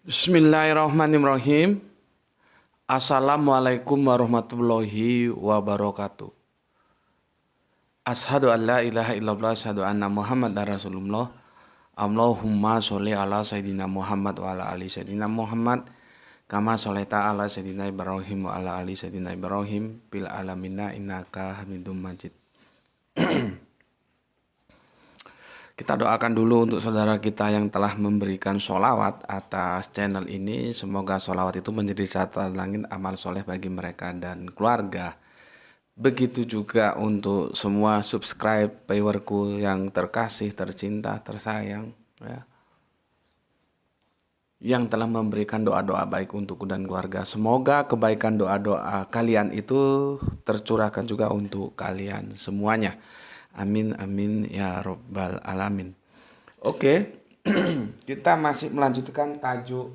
Bismillahirrahmanirrahim. Assalamualaikum warahmatullahi wabarakatuh. Ashadu an la ilaha illallah, ashadu anna Muhammad Rasulullah. Allahumma sholli ala sayyidina Muhammad wa ala ali sayyidina Muhammad. Kama sholita ala sayyidina Ibrahim wa ala ali sayyidina Ibrahim bil alamina innaka hamidum majid. Kita doakan dulu untuk saudara kita yang telah memberikan sholawat atas channel ini. Semoga sholawat itu menjadi catatan langit amal soleh bagi mereka dan keluarga. Begitu juga untuk semua subscriberku yang terkasih, tercinta, tersayang, ya, yang telah memberikan doa-doa baik untukku dan keluarga. Semoga kebaikan doa-doa kalian itu tercurahkan juga untuk kalian semuanya. Amin amin ya robbal alamin. Oke, kita masih melanjutkan tajuk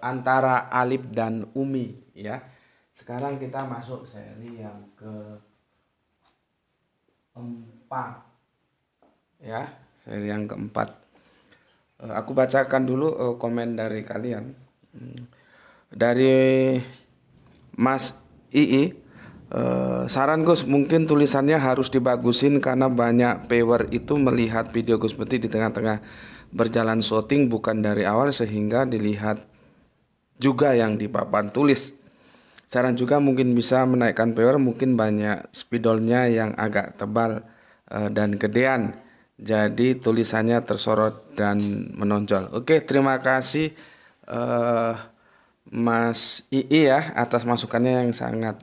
antara alif dan umi ya. Sekarang kita masuk seri yang keempat ya, seri yang keempat. Aku bacakan dulu komen dari kalian. Dari Mas II. Saran Gus, mungkin tulisannya harus dibagusin karena banyak viewer itu melihat video Gus Peti di tengah-tengah berjalan syuting bukan dari awal sehingga dilihat juga yang di papan tulis. Saran juga mungkin bisa menaikkan viewer, mungkin banyak spidolnya yang agak tebal dan gedean. Jadi tulisannya tersorot dan menonjol. Oke, terima kasih Mas II ya atas masukannya yang sangat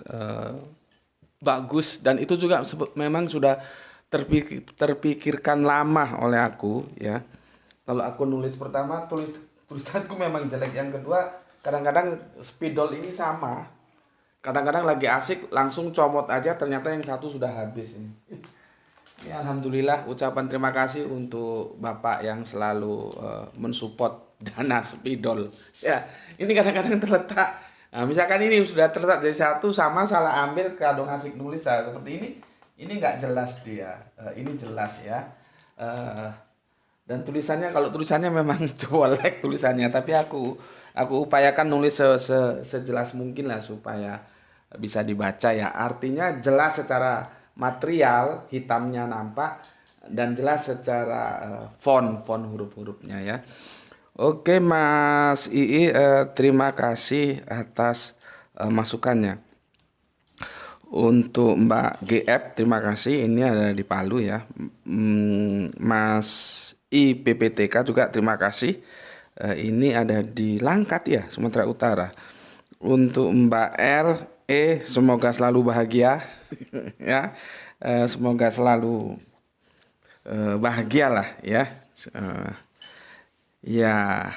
bagus, dan itu juga memang sudah terpikirkan lama oleh aku ya. Kalau aku nulis pertama tulisanku memang jelek, yang kedua kadang-kadang spidol ini sama, kadang-kadang lagi asik langsung comot aja ternyata yang satu sudah habis ini. Ya, alhamdulillah, ucapan terima kasih untuk Bapak yang selalu mensupport dana spidol. Ya, ini kadang-kadang terletak. Nah, misalkan ini sudah terletak dari satu sama salah ambil kadang asik nulis seperti ini nggak jelas dia. Ini jelas ya. Dan tulisannya, kalau tulisannya memang jelek tulisannya, tapi aku upayakan nulis sejelas mungkin lah supaya bisa dibaca ya. Artinya jelas secara material, hitamnya nampak, dan jelas secara font huruf-hurufnya ya. Oke Mas II, terima kasih atas masukannya. Untuk Mbak GF, terima kasih, ini ada di Palu ya. Mas IPPTK juga terima kasih, ini ada di Langkat ya, Sumatera Utara. Untuk Mbak RE, semoga selalu bahagia ya, semoga selalu bahagia lah ya. Ya,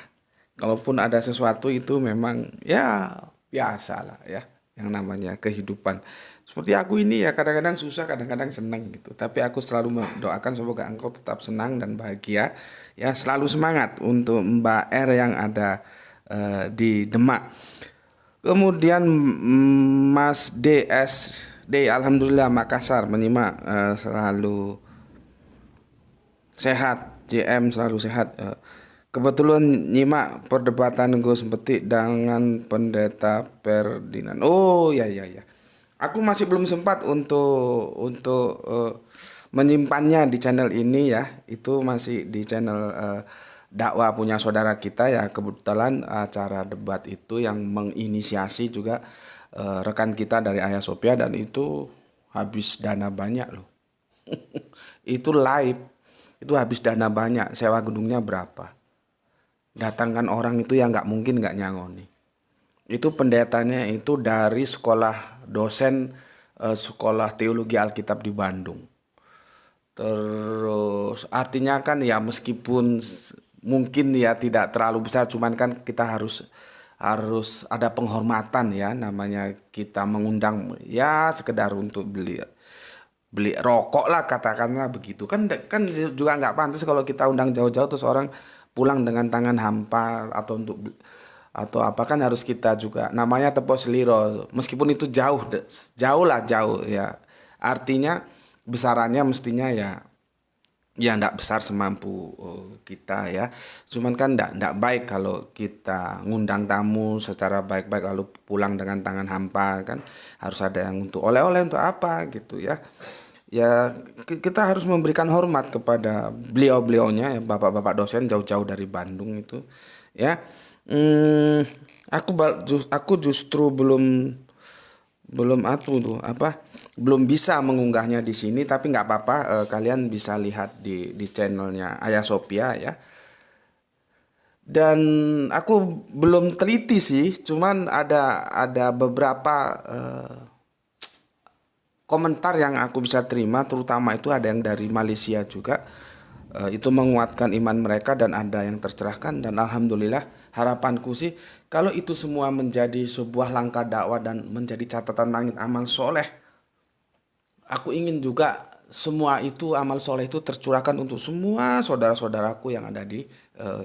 kalaupun ada sesuatu itu memang ya biasa lah ya, yang namanya kehidupan. Seperti aku ini ya, kadang-kadang susah, kadang-kadang senang gitu. Tapi aku selalu mendoakan semoga engkau tetap senang dan bahagia. Ya, selalu semangat untuk Mbak R yang ada di Demak. Kemudian Mas DSD, alhamdulillah Makassar, menyimak, selalu sehat. JM selalu sehat. Kebetulan nyimak perdebatan Gus Peti dengan Pendeta Ferdinand. Oh ya ya ya. Aku masih belum sempat untuk menyimpannya di channel ini ya. Itu masih di channel dakwah punya saudara kita ya. Kebetulan acara debat itu yang menginisiasi juga rekan kita dari Ayah Sophia, dan itu habis dana banyak loh. Itu live. Itu habis dana banyak. Sewa gedungnya berapa? Datangkan orang itu yang nggak mungkin nggak nyangoni. Itu pendetanya itu dari sekolah dosen sekolah teologi Alkitab di Bandung. Terus artinya kan ya, meskipun mungkin ya tidak terlalu besar, cuman kan kita harus ada penghormatan ya, namanya kita mengundang ya sekedar untuk beli beli rokok lah katakanlah begitu, kan juga nggak pantas kalau kita undang jauh-jauh terus orang pulang dengan tangan hampa atau apa, kan harus kita juga namanya tepos seliro, meskipun itu jauh lah jauh ya, artinya besarannya mestinya ya ya ndak besar semampu kita ya. Cuman kan ndak baik kalau kita ngundang tamu secara baik-baik lalu pulang dengan tangan hampa kan. Harus ada yang untuk oleh-oleh untuk apa gitu ya. Ya kita harus memberikan hormat kepada beliau-beliaunya ya, bapak-bapak dosen jauh-jauh dari Bandung itu ya. Hmm, aku justru belum belum atu tuh apa belum bisa mengunggahnya di sini, tapi nggak apa-apa, kalian bisa lihat di channelnya Ayah Sophia ya. Dan aku belum teliti sih, cuman ada beberapa komentar yang aku bisa terima, terutama itu ada yang dari Malaysia juga. Itu menguatkan iman mereka dan ada yang tercerahkan, dan alhamdulillah harapanku sih kalau itu semua menjadi sebuah langkah dakwah dan menjadi catatan langit amal soleh. Aku ingin juga semua itu amal soleh itu tercurahkan untuk semua saudara-saudaraku yang ada di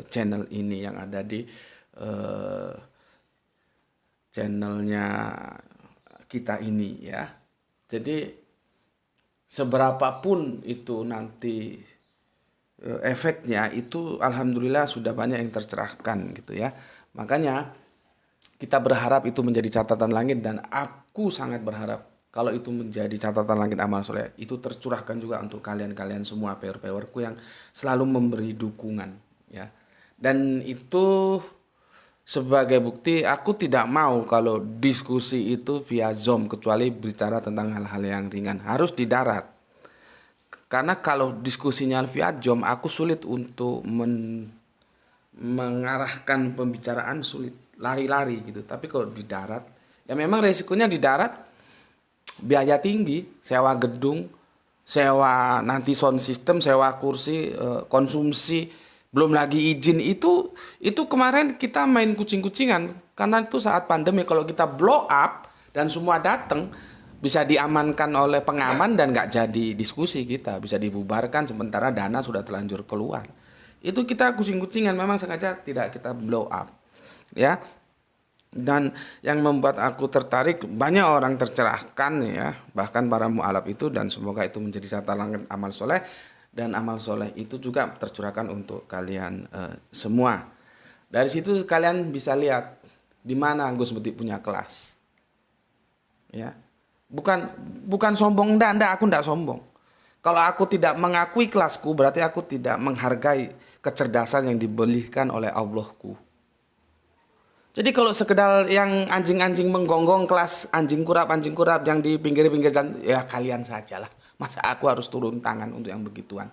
channel ini, yang ada di eh, channelnya kita ini ya. Jadi seberapapun itu nanti efeknya itu alhamdulillah sudah banyak yang tercerahkan gitu ya. Makanya kita berharap itu menjadi catatan langit, dan aku sangat berharap kalau itu menjadi catatan langit amal soleh itu tercurahkan juga untuk kalian-kalian semua pewer-pewerku yang selalu memberi dukungan ya. Dan itu sebagai bukti aku tidak mau kalau diskusi itu via Zoom, kecuali bicara tentang hal-hal yang ringan harus di darat. Karena kalau diskusinya via Zoom aku sulit untuk mengarahkan pembicaraan, sulit lari-lari gitu. Tapi kalau di darat ya memang resikonya di darat biaya tinggi, sewa gedung, sewa nanti sound system, sewa kursi, konsumsi, belum lagi izin. Itu kemarin kita main kucing-kucingan karena itu saat pandemi. Kalau kita blow up dan semua datang bisa diamankan oleh pengaman dan nggak jadi diskusi, kita bisa dibubarkan sementara dana sudah terlanjur keluar. Itu kita kucing-kucingan, memang sengaja tidak kita blow up ya. Dan yang membuat aku tertarik, banyak orang tercerahkan ya, bahkan para mualaf itu, dan semoga itu menjadi catatan amal soleh, dan amal soleh itu juga tercurahkan untuk kalian semua. Dari situ kalian bisa lihat di mana Gus Betik punya kelas ya. Bukan sombong, ndak aku ndak sombong. Kalau aku tidak mengakui kelasku berarti aku tidak menghargai kecerdasan yang diberikan oleh Allahku. Jadi kalau sekedar yang anjing-anjing menggonggong kelas anjing kurap yang di pinggir-pinggir jalan, ya kalian sajalah. Masa aku harus turun tangan untuk yang begituan?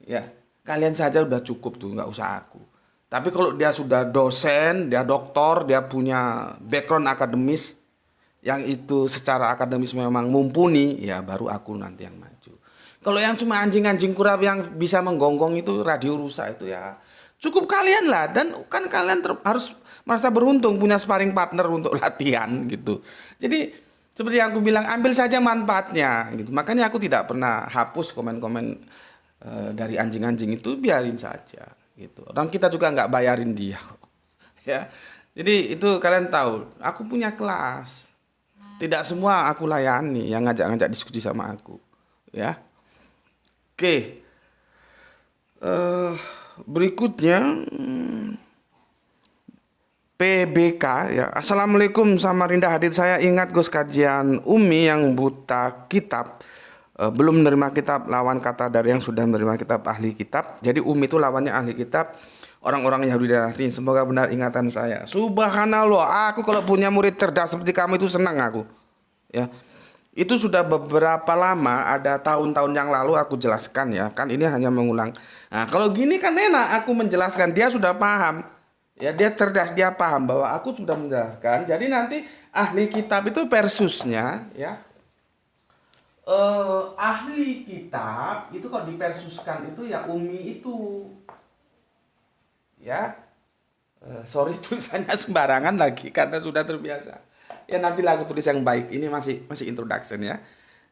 Ya, kalian saja udah cukup tuh, nggak usah aku. Tapi kalau dia sudah dosen, dia doktor, dia punya background akademis, yang itu secara akademis memang mumpuni, ya baru aku nanti yang maju. Kalau yang cuma anjing-anjing kurap yang bisa menggonggong itu radio rusak itu ya cukup kalian lah, dan kan kalian harus merasa beruntung punya sparring partner untuk latihan gitu. Jadi seperti yang aku bilang, ambil saja manfaatnya gitu. Makanya aku tidak pernah hapus komen-komen dari anjing-anjing itu, biarin saja gitu. Dan kita juga nggak bayarin dia ya. Jadi itu kalian tahu, aku punya kelas. Tidak semua aku layani yang ngajak-ngajak diskusi sama aku ya. Oke. Berikutnya PBK ya. Assalamualaikum Samarinda, hadir saya ingat Gus kajian Umi yang buta kitab, belum menerima kitab, lawan kata dari yang sudah menerima kitab, ahli kitab. Jadi Umi itu lawannya ahli kitab, orang-orang Yahudi dan Nasrani. Semoga benar ingatan saya. Subhanallah, aku kalau punya murid cerdas seperti kamu itu senang aku ya. Itu sudah beberapa lama, ada tahun-tahun yang lalu aku jelaskan ya. Kan ini hanya mengulang. Nah, kalau gini kan enak aku menjelaskan, dia sudah paham. Ya, dia cerdas, dia paham bahwa aku sudah menjelaskan. Jadi nanti ahli kitab itu versusnya ya. Ahli kitab itu kalau dipersuskan itu ya Umi itu. Ya. Sorry tulisannya sembarangan lagi karena sudah terbiasa. Ya nanti aku tulis yang baik. Ini masih introduction ya.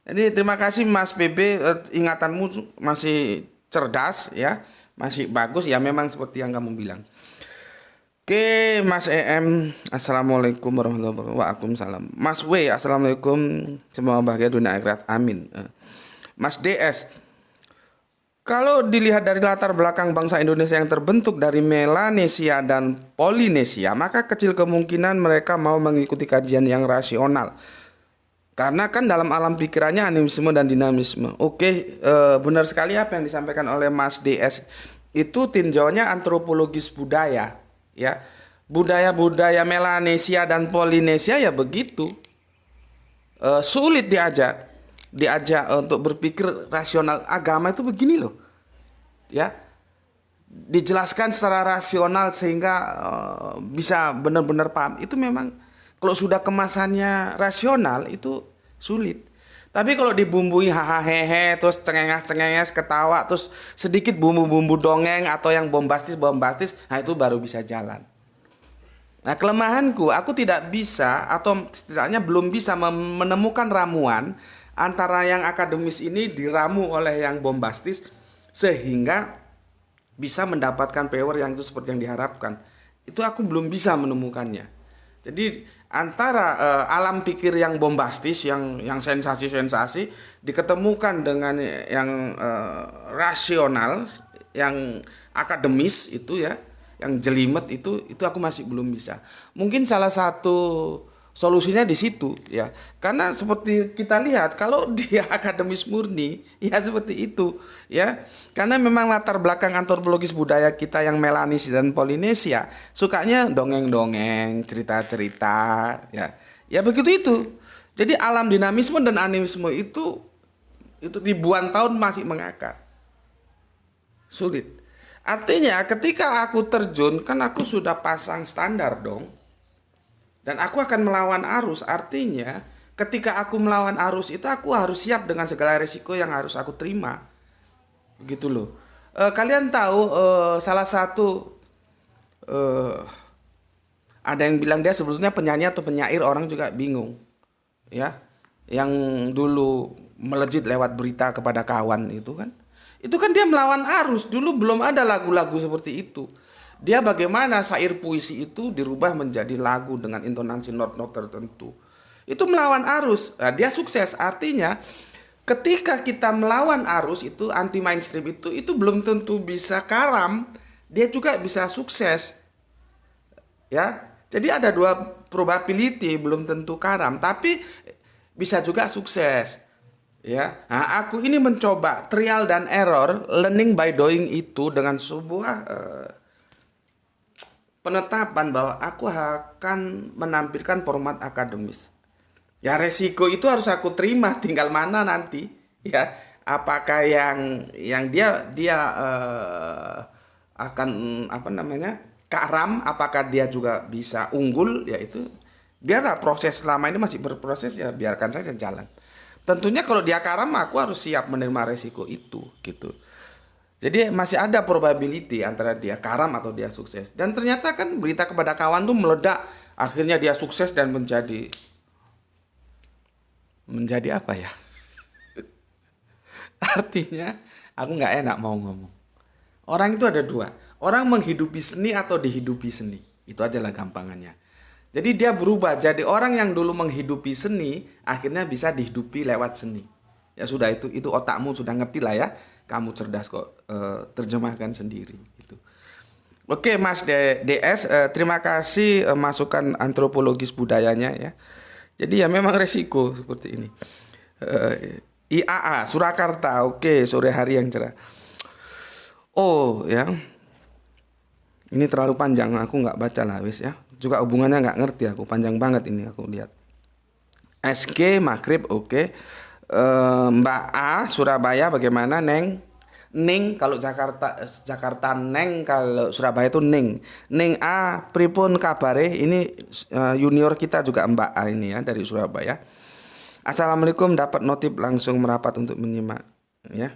Jadi terima kasih Mas PB, ingatanmu masih cerdas ya, masih bagus ya, memang seperti yang kamu bilang. Oke, Mas EM, assalamualaikum warahmatullahi wabarakatuh. Waalaikumsalam. Mas W, assalamualaikum, semoga bahagia dunia akhirat, amin. Mas DS, Kalau dilihat dari latar belakang bangsa Indonesia yang terbentuk dari Melanesia dan Polinesia, maka kecil kemungkinan mereka mau mengikuti kajian yang rasional. Karena kan dalam alam pikirannya animisme dan dinamisme. Oke, benar sekali apa yang disampaikan oleh Mas DS. Itu tinjaunya antropologis budaya, ya. Budaya-budaya Melanesia dan Polinesia ya begitu. Sulit diajak untuk berpikir rasional. Agama itu begini loh, ya, dijelaskan secara rasional sehingga bisa benar-benar paham. Itu memang kalau sudah kemasannya rasional itu sulit. Tapi kalau dibumbui hahaha hehe, terus cengenges ketawa, terus sedikit bumbu-bumbu dongeng atau yang bombastis, nah itu baru bisa jalan. Nah, kelemahanku, aku tidak bisa atau setidaknya belum bisa menemukan ramuan antara yang akademis ini diramu oleh yang bombastis sehingga bisa mendapatkan power yang itu seperti yang diharapkan. Itu aku belum bisa menemukannya. Jadi antara alam pikir yang bombastis, yang sensasi-sensasi diketemukan dengan yang rasional, yang akademis itu ya, yang jelimet itu aku masih belum bisa. Mungkin salah satu solusinya di situ ya. Karena seperti kita lihat kalau dia akademis murni ya seperti itu ya. Karena memang latar belakang antropologis budaya kita yang Melanesia dan Polinesia sukanya dongeng-dongeng, cerita-cerita ya. Ya begitu itu. Jadi alam dinamisme dan animisme itu ribuan tahun masih mengakar. Sulit. Artinya ketika aku terjun kan aku sudah pasang standar dong. Dan aku akan melawan arus. Artinya ketika aku melawan arus itu aku harus siap dengan segala resiko yang harus aku terima. Begitu loh. Kalian tahu salah satu ada yang bilang dia sebetulnya penyanyi atau penyair, orang juga bingung. Ya. Yang dulu melejit lewat berita kepada kawan itu kan. Itu kan dia melawan arus. Dulu belum ada lagu-lagu seperti itu. Dia bagaimana syair puisi itu dirubah menjadi lagu dengan intonasi not-not tertentu. Itu melawan arus. Nah, dia sukses. Artinya ketika kita melawan arus itu anti mainstream itu belum tentu bisa karam. Dia juga bisa sukses. Ya. Jadi ada dua probability, belum tentu karam, tapi bisa juga sukses. Ya, nah, aku ini mencoba trial dan error, learning by doing itu dengan sebuah penetapan bahwa aku akan menampilkan format akademis. Ya resiko itu harus aku terima, tinggal mana nanti. Ya, apakah yang dia akan apa namanya karam, apakah dia juga bisa unggul, ya itu biarlah proses selama ini masih berproses ya biarkan saja jalan. Tentunya kalau dia karam aku harus siap menerima resiko itu gitu. Jadi masih ada probability antara dia karam atau dia sukses. Dan ternyata kan berita kepada kawan tuh meledak. Akhirnya dia sukses dan menjadi apa ya? Artinya aku nggak enak mau ngomong. Orang itu ada dua. Orang menghidupi seni atau dihidupi seni. Itu aja lah gampangannya. Jadi dia berubah jadi orang yang dulu menghidupi seni, akhirnya bisa dihidupi lewat seni. Ya sudah itu otakmu sudah ngerti lah ya. Kamu cerdas kok, terjemahkan sendiri gitu. Oke Mas DS, terima kasih masukan antropologis budayanya ya. Jadi ya memang resiko seperti ini. IAA Surakarta, oke, sore hari yang cerah. Oh ya, ini terlalu panjang, aku nggak baca lah wis ya. Juga hubungannya nggak ngerti aku, panjang banget ini aku lihat. SG Maghrib oke. Mbak A Surabaya bagaimana Neng? Ning kalau Jakarta Neng, kalau Surabaya itu Ning. Ning A pripun kabare? Ini junior kita juga Mbak A ini ya dari Surabaya. Assalamualaikum, dapat notif langsung merapat untuk menyimak ya.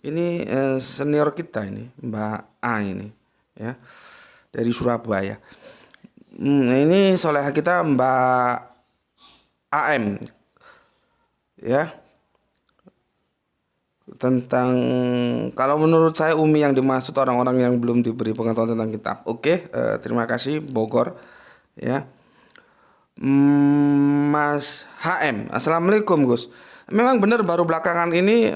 Ini senior kita ini Mbak A ini ya dari Surabaya. Ini soleha kita Mbak AM ya, tentang kalau menurut saya Umi yang dimaksud orang-orang yang belum diberi pengetahuan tentang kitab. Oke, terima kasih Bogor ya. Mas HM, Assalamualaikum Gus. Memang benar baru belakangan ini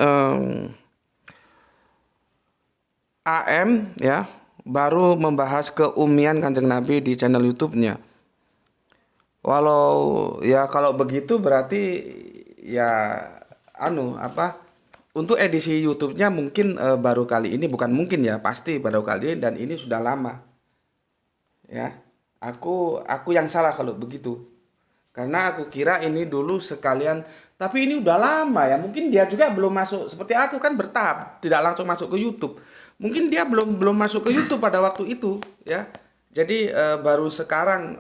AM ya baru membahas keumian Kanjeng Nabi di channel YouTube-nya. Walau ya kalau begitu berarti ya untuk edisi YouTube-nya mungkin baru kali ini, bukan mungkin ya, pasti baru kali ini, dan ini sudah lama. Ya. Aku yang salah kalau begitu. Karena aku kira ini dulu sekalian, tapi ini udah lama ya. Mungkin dia juga belum masuk seperti aku kan bertahap, tidak langsung masuk ke YouTube. Mungkin dia belum masuk ke YouTube pada waktu itu ya. Jadi baru sekarang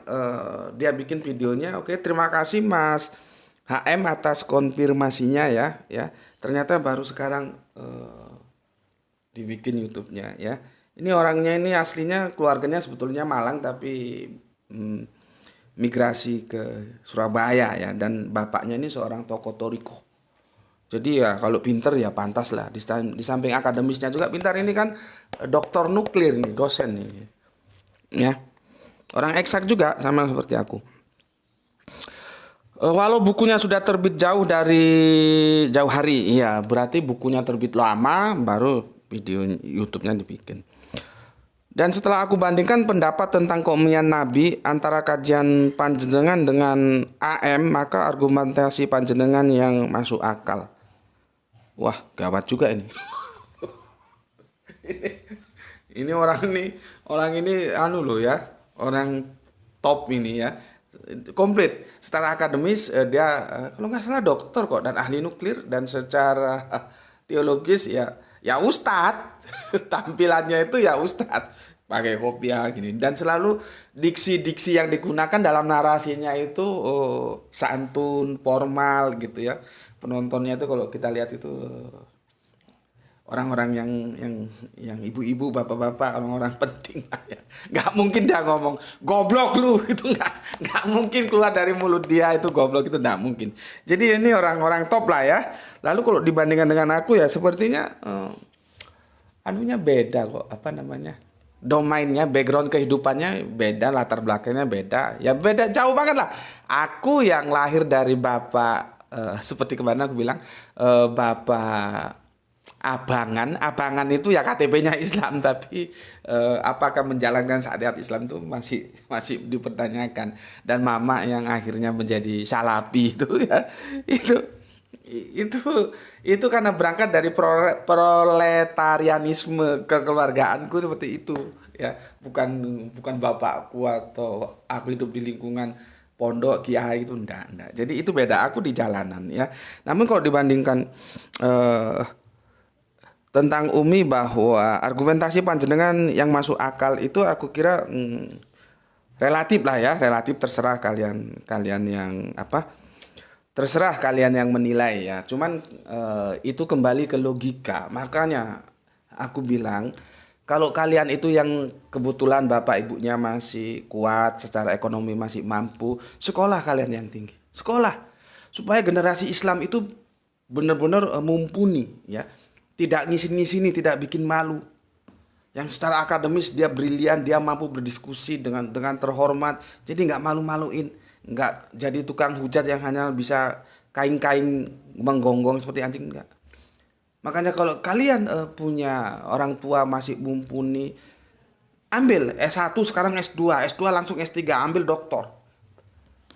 dia bikin videonya. Oke, terima kasih Mas HM atas konfirmasinya ya. Ya, ternyata baru sekarang dibikin YouTube-nya ya. Ini orangnya ini aslinya keluarganya sebetulnya Malang tapi migrasi ke Surabaya ya, dan bapaknya ini seorang tokoh toriko. Jadi ya kalau pinter ya pantas lah, di samping akademisnya juga pintar, ini kan doktor nuklir nih, dosen nih. Ya. Orang eksak juga sama seperti aku. Walau bukunya sudah terbit jauh hari, iya berarti bukunya terbit lama baru video YouTube-nya dibikin. Dan setelah aku bandingkan pendapat tentang keumian Nabi antara kajian panjenengan dengan AM, maka argumentasi panjenengan yang masuk akal. Wah, gawat juga ini. Ini orang ini loh ya, orang top ini ya, komplit secara akademis. Dia kalau nggak salah dokter kok dan ahli nuklir, dan secara teologis ya ustadz. Tampilannya itu ya ustadz, pakai kopiah gini, dan selalu diksi-diksi yang digunakan dalam narasinya itu santun, formal gitu ya. Penontonnya itu kalau kita lihat itu orang-orang yang ibu-ibu, bapak-bapak, orang-orang penting lah ya. Nggak mungkin dia ngomong goblok lu, itu nggak mungkin keluar dari mulut dia itu goblok, itu nggak mungkin. Jadi ini orang-orang top lah ya. Lalu kalau dibandingkan dengan aku ya sepertinya beda kok, domainnya, background kehidupannya beda, latar belakangnya beda, ya beda jauh banget lah. Aku yang lahir dari bapak seperti kemarin aku bilang, bapak abangan itu ya KTP-nya Islam, tapi apakah menjalankan syariat Islam itu masih dipertanyakan. Dan mama yang akhirnya menjadi salafi itu ya, itu karena berangkat dari proletarianisme kekeluargaanku seperti itu ya, bukan bapakku atau aku hidup di lingkungan pondok kiai, itu enggak. Jadi itu beda, aku di jalanan ya. Namun kalau dibandingkan tentang Umi, bahwa argumentasi panjenengan yang masuk akal itu aku kira relatif lah ya, relatif, terserah kalian yang terserah kalian yang menilai ya. Cuman itu kembali ke logika. Makanya aku bilang, kalau kalian itu yang kebetulan bapak ibunya masih kuat, secara ekonomi masih mampu, sekolah kalian yang tinggi. Sekolah supaya generasi Islam itu benar-benar mumpuni ya. Tidak ngisin-ngisini, tidak bikin malu. Yang secara akademis dia brilian, dia mampu berdiskusi dengan terhormat. Jadi nggak malu-maluin. Enggak jadi tukang hujat yang hanya bisa kain-kain menggonggong seperti anjing, enggak. Makanya kalau kalian punya orang tua masih mumpuni, ambil S1, sekarang S2 langsung S3, ambil doktor.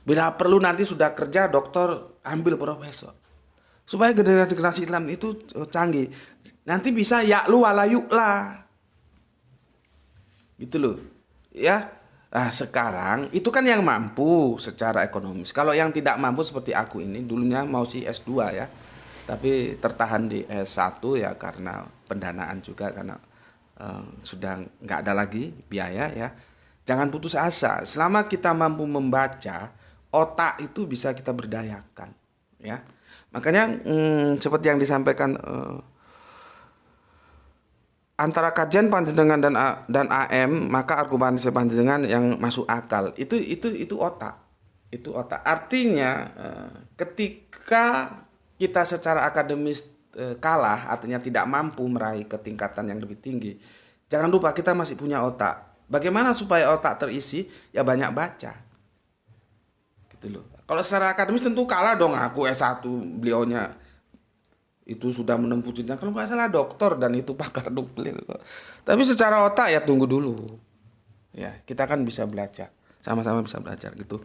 Bila perlu nanti sudah kerja doktor, ambil profesor. Supaya generasi Islam itu canggih. Nanti bisa ya'lu wala yu'la. Gitu loh. Ya. Nah, sekarang itu kan yang mampu secara ekonomis. Kalau yang tidak mampu seperti aku ini, dulunya mau si S2 ya, tapi tertahan di S1 ya karena pendanaan juga, karena sudah nggak ada lagi biaya ya. Jangan putus asa. Selama kita mampu membaca, otak itu bisa kita berdayakan ya. Makanya seperti yang disampaikan antara kajian panjenengan dan AM, maka argumentasi panjenengan yang masuk akal. Itu otak. Itu otak. Artinya ketika kita secara akademis kalah, artinya tidak mampu meraih ketingkatan yang lebih tinggi, jangan lupa kita masih punya otak. Bagaimana supaya otak terisi? Ya banyak baca. Gitu loh. Kalau secara akademis tentu kalah dong, aku S1, beliaunya itu sudah menempuh jenjang, kalau nggak salah doktor dan itu pakar nuklir. Tapi secara otak ya tunggu dulu. Ya, kita kan bisa belajar, sama-sama bisa belajar gitu.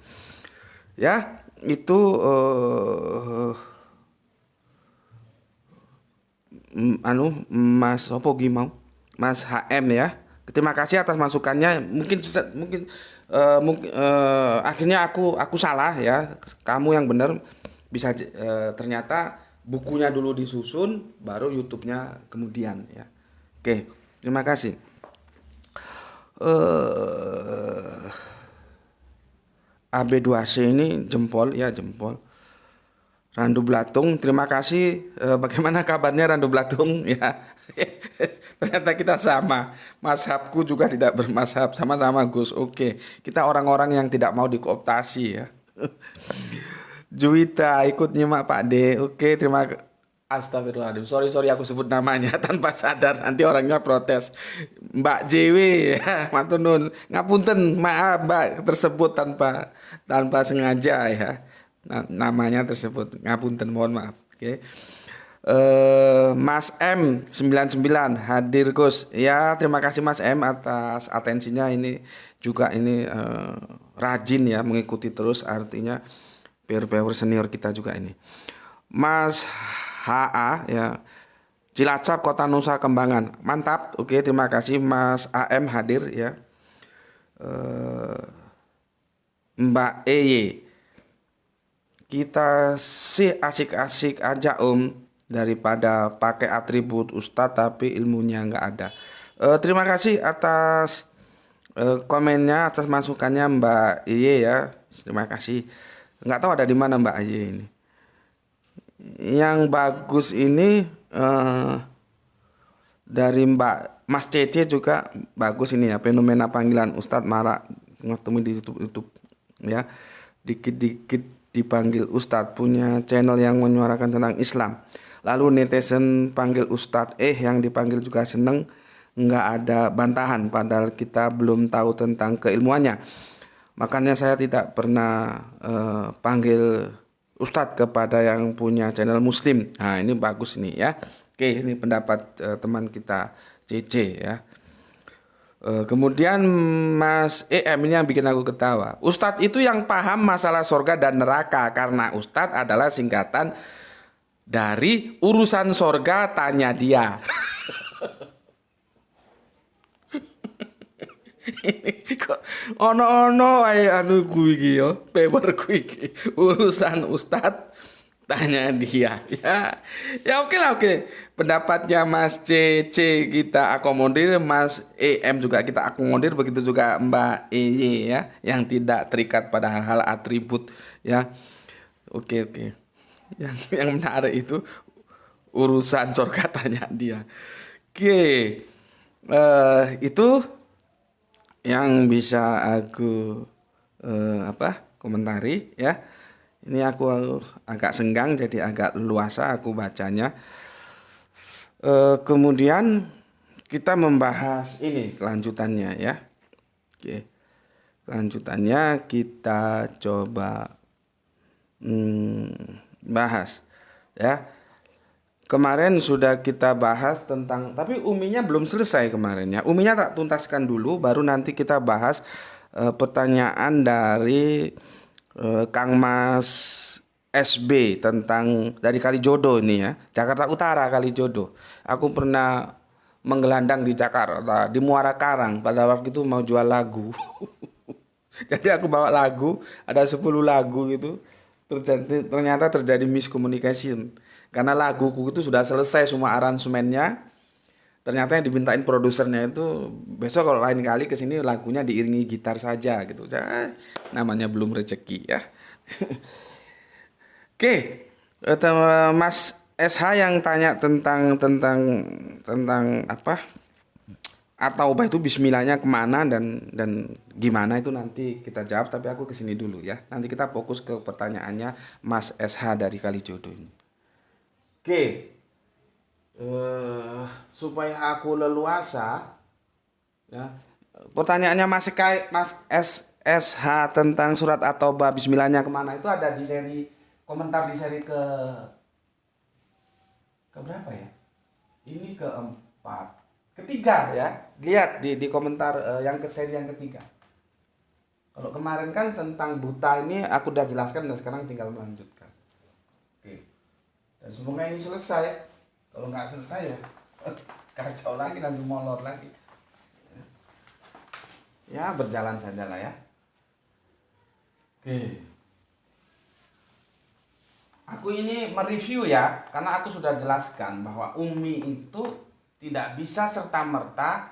Ya, itu Mas Sopo Gimau, Mas HM ya. Terima kasih atas masukannya. Mungkin akhirnya aku salah ya. Kamu yang benar bisa ternyata bukunya dulu disusun baru YouTube-nya kemudian ya. Oke, terima kasih. Eh AB2C ini jempol ya, jempol. Randu Blatung, terima kasih. Bagaimana kabarnya Randu Blatung? Ya, ternyata kita sama. Mazhabku juga tidak bermazhab, sama-sama Gus. Oke, kita orang-orang yang tidak mau dikooptasi ya. Juwita ikut nyimak Pak D. Oke, Astagfirullahaladzim. Sorry aku sebut namanya tanpa sadar nanti orangnya protes. Mbak JW ya, matunun. Ngapunten, maaf Mbak tersebut tanpa tanpa sengaja ya. Namanya tersebut. Ngapunten, mohon maaf. Oke. Mas M 99 hadir Gus. Ya, terima kasih Mas M atas atensinya, ini juga ini rajin ya mengikuti terus, artinya peer senior kita juga ini. Mas HA ya, Cilacap Kota Nusa Kembangan. Mantap. Oke, terima kasih Mas AM hadir ya. Mbak EY. Kita sih asik-asik aja daripada pakai atribut ustadz tapi ilmunya nggak ada. Terima kasih atas komennya, atas masukannya Mbak EY ya. Terima kasih. Nggak tahu ada di mana Mbak EY ini. Yang bagus ini dari Mbak Mas Cece juga bagus ini ya, fenomena panggilan Ustadz marak ketemu di YouTube ya, dikit-dikit dipanggil Ustadz, punya channel yang menyuarakan tentang Islam, lalu netizen panggil Ustadz, yang dipanggil juga seneng, nggak ada bantahan padahal kita belum tahu tentang keilmuannya. Makanya saya tidak pernah panggil Ustadz kepada yang punya channel Muslim. Nah ini bagus nih ya. Oke, ini pendapat teman kita CC ya. Kemudian Mas EM ini yang bikin aku ketawa. Ustadz itu yang paham masalah surga dan neraka, karena Ustadz adalah singkatan dari urusan surga tanya dia. Kok ono ae anu ku iki yo, paper ku iki. Urusan Ustadz tanya dia ya. Ya oke lah, oke. Pendapatnya Mas CC kita akomodir, Mas EM juga kita akomodir, begitu juga Mbak EY ya, yang tidak terikat pada hal-hal atribut ya. Oke. Yang menarik itu urusan surga tanya dia. Oke. Itu yang bisa aku komentari ya. Ini aku agak senggang jadi agak luasa aku bacanya. Kemudian kita membahas ini kelanjutannya ya. Oke. Kelanjutannya kita coba bahas ya. Kemarin sudah kita bahas tentang, tapi uminya belum selesai kemarin ya. Uminya tak tuntaskan dulu, baru nanti kita bahas pertanyaan dari Kang Mas SB tentang dari Kalijodo ini ya. Jakarta Utara Kalijodo. Aku pernah menggelandang di Jakarta, di Muara Karang pada waktu itu mau jual lagu. Jadi aku bawa lagu, ada 10 lagu gitu. Ternyata terjadi miskomunikasi. Karena laguku itu sudah selesai semua aransemennya. Ternyata yang dimintain produsernya itu besok kalau lain kali kesini lagunya diiringi gitar saja gitu. Namanya belum rezeki ya. Oke, Mas SH yang tanya tentang apa? Atau itu bismillahnya kemana dan gimana itu nanti kita jawab, tapi aku kesini dulu ya. Nanti kita fokus ke pertanyaannya Mas SH dari Kalijodo ini. Oke, supaya aku leluasa, ya. Pertanyaannya Mas SH tentang surat At-Taubah bismillahnya kemana itu ada di seri komentar di seri ke keberapa ya? Ini keempat, ketiga ya. Lihat di komentar yang seri yang ketiga. Kalau kemarin kan tentang buta ini aku udah jelaskan dan sekarang tinggal melanjutkan. Oke. Dan semoga ini selesai. Kalau nggak selesai ya kacau lagi, nanti molor lagi. Ya berjalan saja lah ya. Oke. Aku ini mereview ya, karena aku sudah jelaskan bahwa ummi itu tidak bisa serta-merta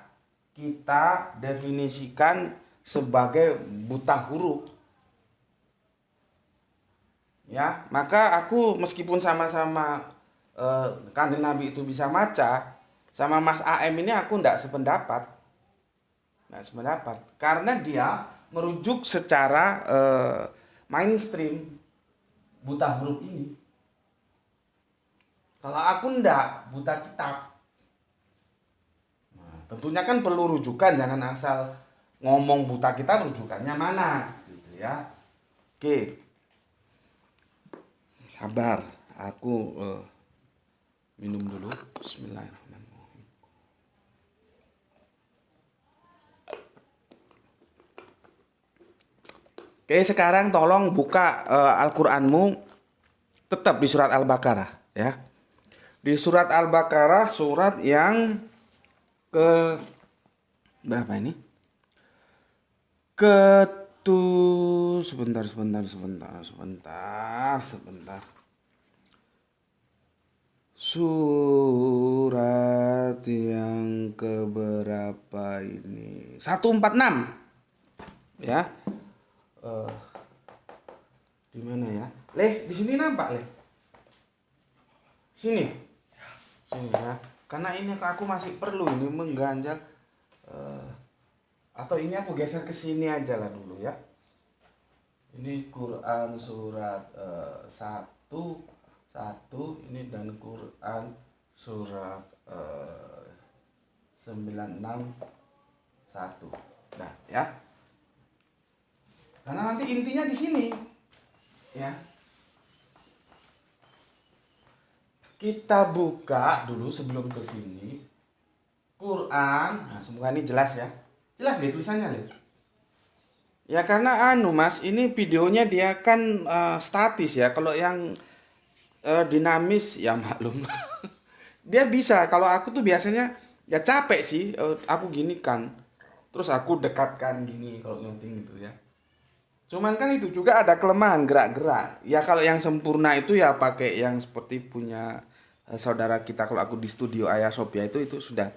kita definisikan sebagai buta huruf. Ya, maka aku meskipun sama-sama Kanjeng Nabi itu bisa baca, sama Mas AM ini aku tidak sependapat. Nah, sependapat karena dia merujuk secara mainstream buta huruf ini. Kalau aku ndak, buta kitab. Nah, tentunya kan perlu rujukan, jangan asal ngomong buta kitab rujukannya mana gitu ya. Oke. Sabar, aku minum dulu. Bismillahirrahmanirrahim. Oke, sekarang tolong buka Al-Qur'anmu tetap di surat Al-Baqarah ya. Di surat Al-Baqarah surat yang ke berapa ini? Sebentar. Surat yang keberapa ini? 146 ya. Di mana ya? Di sini nampak, Sini ya. Karena ini aku masih perlu ini mengganjal. Atau ini aku geser ke sini aja lah dulu ya. Ini Quran surat 1 ini, dan Quran surat 96 1. Nah, ya. Karena nanti intinya di sini. Ya. Kita buka dulu sebelum ke sini Quran. Nah, semoga ini jelas ya. Jelas deh tulisannya, Ya karena Mas, ini videonya dia kan statis ya. Kalau yang dinamis ya maklum. Dia bisa. Kalau aku tuh biasanya ya capek sih. Aku gini kan. Terus aku dekatkan gini kalau nyeting gitu ya. Cuman kan itu juga ada kelemahan gerak-gerak. Ya kalau yang sempurna itu ya pakai yang seperti punya saudara kita. Kalau aku di studio Ayah Sophia itu sudah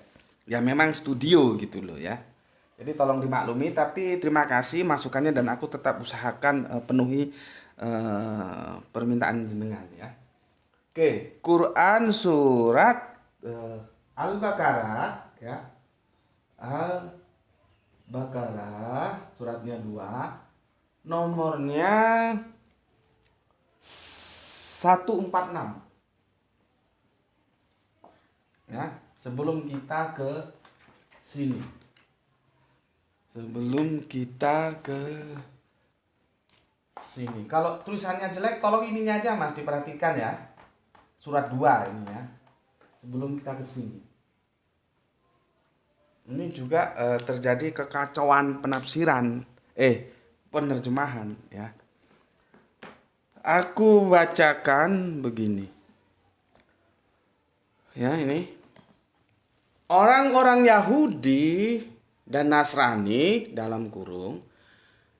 ya memang studio gitu loh ya. Jadi tolong dimaklumi, tapi terima kasih masukannya dan aku tetap usahakan penuhi permintaan jenengan ya. Oke, Quran surat Al-Baqarah ya. Al-Baqarah suratnya 2, nomornya 146. Ya, sebelum kita ke sini. Kalau tulisannya jelek tolong ininya aja Mas diperhatikan ya. Surat 2 ini ya. Sebelum kita ke sini. Ini juga terjadi kekacauan penerjemahan ya. Aku bacakan begini. Ya, ini. Orang-orang Yahudi dan Nasrani dalam kurung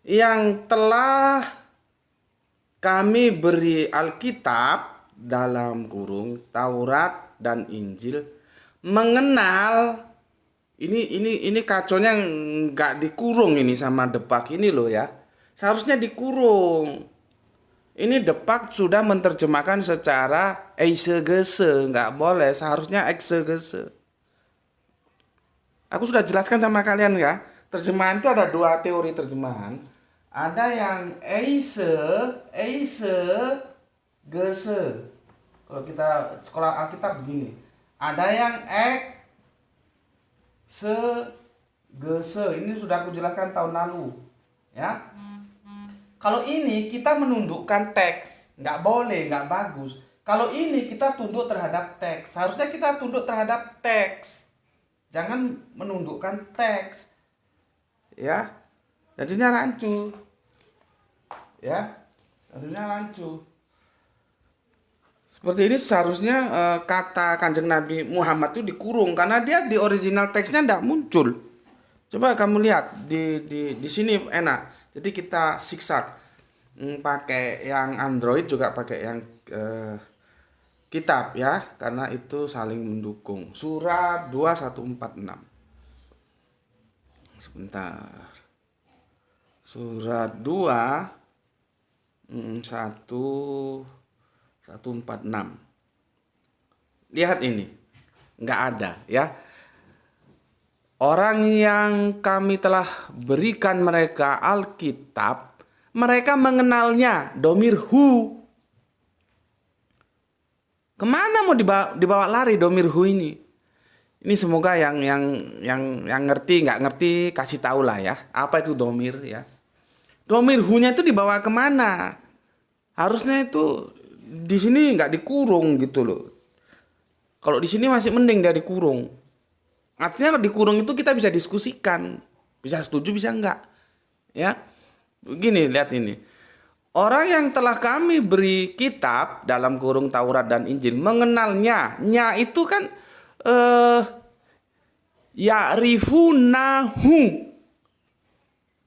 yang telah kami beri Alkitab dalam kurung Taurat dan Injil mengenal ini kaconya nggak dikurung ini sama Depak ini loh ya. Seharusnya dikurung. Ini Depak sudah menerjemahkan secara exegese, nggak boleh, seharusnya exegese. Aku sudah jelaskan sama kalian ya. Terjemahan itu ada 2 teori terjemahan. Ada yang gese. Kalau kita sekolah Alkitab begini. Ada yang gese. Ini sudah aku jelaskan tahun lalu. Ya. Kalau ini kita menundukkan teks, nggak boleh, nggak bagus. Kalau ini kita tunduk terhadap teks. Seharusnya kita tunduk terhadap teks. Jangan menundukkan teks. Ya. Jadinya rancu. Ya. Jadinya rancu. Seperti ini seharusnya kata Kanjeng Nabi Muhammad itu dikurung karena dia di original teksnya tidak muncul. Coba kamu lihat di sini enak. Jadi kita siksak. Pakai yang Android juga pakai yang kitab ya, karena itu saling mendukung. Surat 2146. Sebentar. Surat 146. Lihat ini. Nggak ada ya. Orang yang kami telah berikan mereka Alkitab, mereka mengenalnya, domir hu. Kemana mau dibawa lari domir hu ini? Ini semoga yang ngerti nggak ngerti kasih tahu lah ya. Apa itu domir ya? Domir hu-nya itu dibawa kemana? Harusnya itu di sini nggak dikurung gitu loh. Kalau di sini masih mending dia dikurung. Artinya kalau dikurung itu kita bisa diskusikan, bisa setuju bisa enggak, ya. Begini lihat ini. Orang yang telah kami beri kitab dalam kurung Taurat dan Injil mengenalnya. Nya itu kan ya'rifunahu.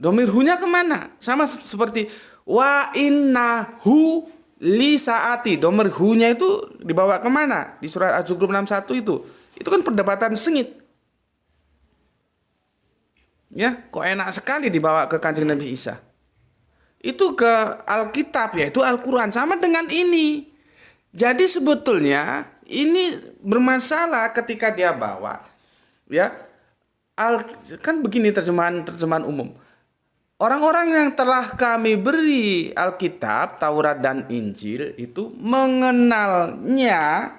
Domir hu-nya kemana? Sama seperti wa innahu li saati. Domir hu-nya itu dibawa kemana? Di surat Az-Zukhruf 61 itu. Itu kan perdebatan sengit. Ya, kok enak sekali dibawa ke Kanjeng Nabi Isa. Itu ke Alkitab, yaitu Al-Quran. Sama dengan ini. Jadi sebetulnya ini bermasalah ketika dia bawa. Ya, kan begini terjemahan umum. Orang-orang yang telah kami beri Alkitab, Taurat dan Injil itu mengenalnya,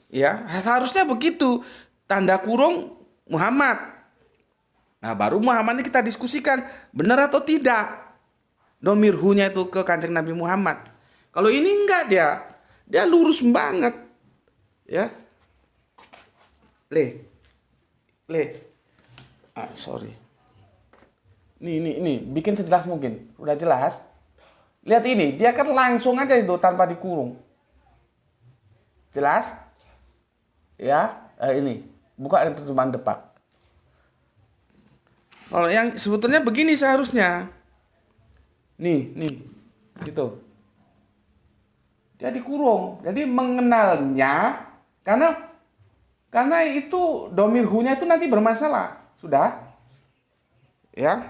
ya harusnya begitu. Tanda kurung Muhammad. Nah, baru Muhammad ini kita diskusikan benar atau tidak. Domir hu-nya itu ke Kanjeng Nabi Muhammad. Kalau ini enggak dia lurus banget. Ya. Sorry. Ini bikin sejelas mungkin. Udah jelas? Lihat ini, dia kan langsung aja itu tanpa dikurung. Jelas? Ya, ini. Buka yang terjemahan Depak. Kalau yang sebetulnya begini seharusnya. Nih, gitu. Dia dikurung. Jadi mengenalnya karena itu domir hu-nya itu nanti bermasalah. Sudah? Ya.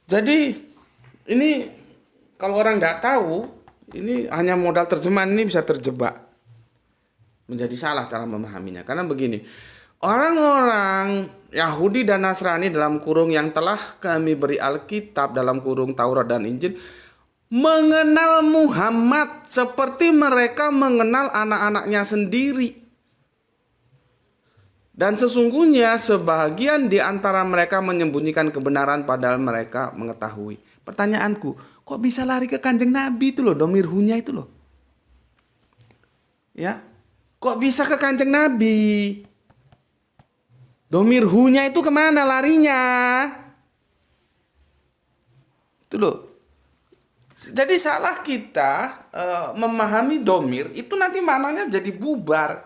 Jadi ini kalau orang nggak tahu, ini hanya modal terjemahan ini bisa terjebak. Menjadi salah cara memahaminya. Karena begini, orang-orang Yahudi dan Nasrani dalam kurung yang telah kami beri Alkitab dalam kurung Taurat dan Injil mengenal Muhammad seperti mereka mengenal anak-anaknya sendiri. Dan sesungguhnya sebagian di antara mereka menyembunyikan kebenaran padahal mereka mengetahui. Pertanyaanku, kok bisa lari ke Kanjeng Nabi itu loh, domir hu-nya itu loh. Ya. Kok bisa ke Kanjeng Nabi? Domir hu-nya itu kemana larinya? Itu loh. Jadi salah kita memahami domir itu nanti maknanya jadi bubar.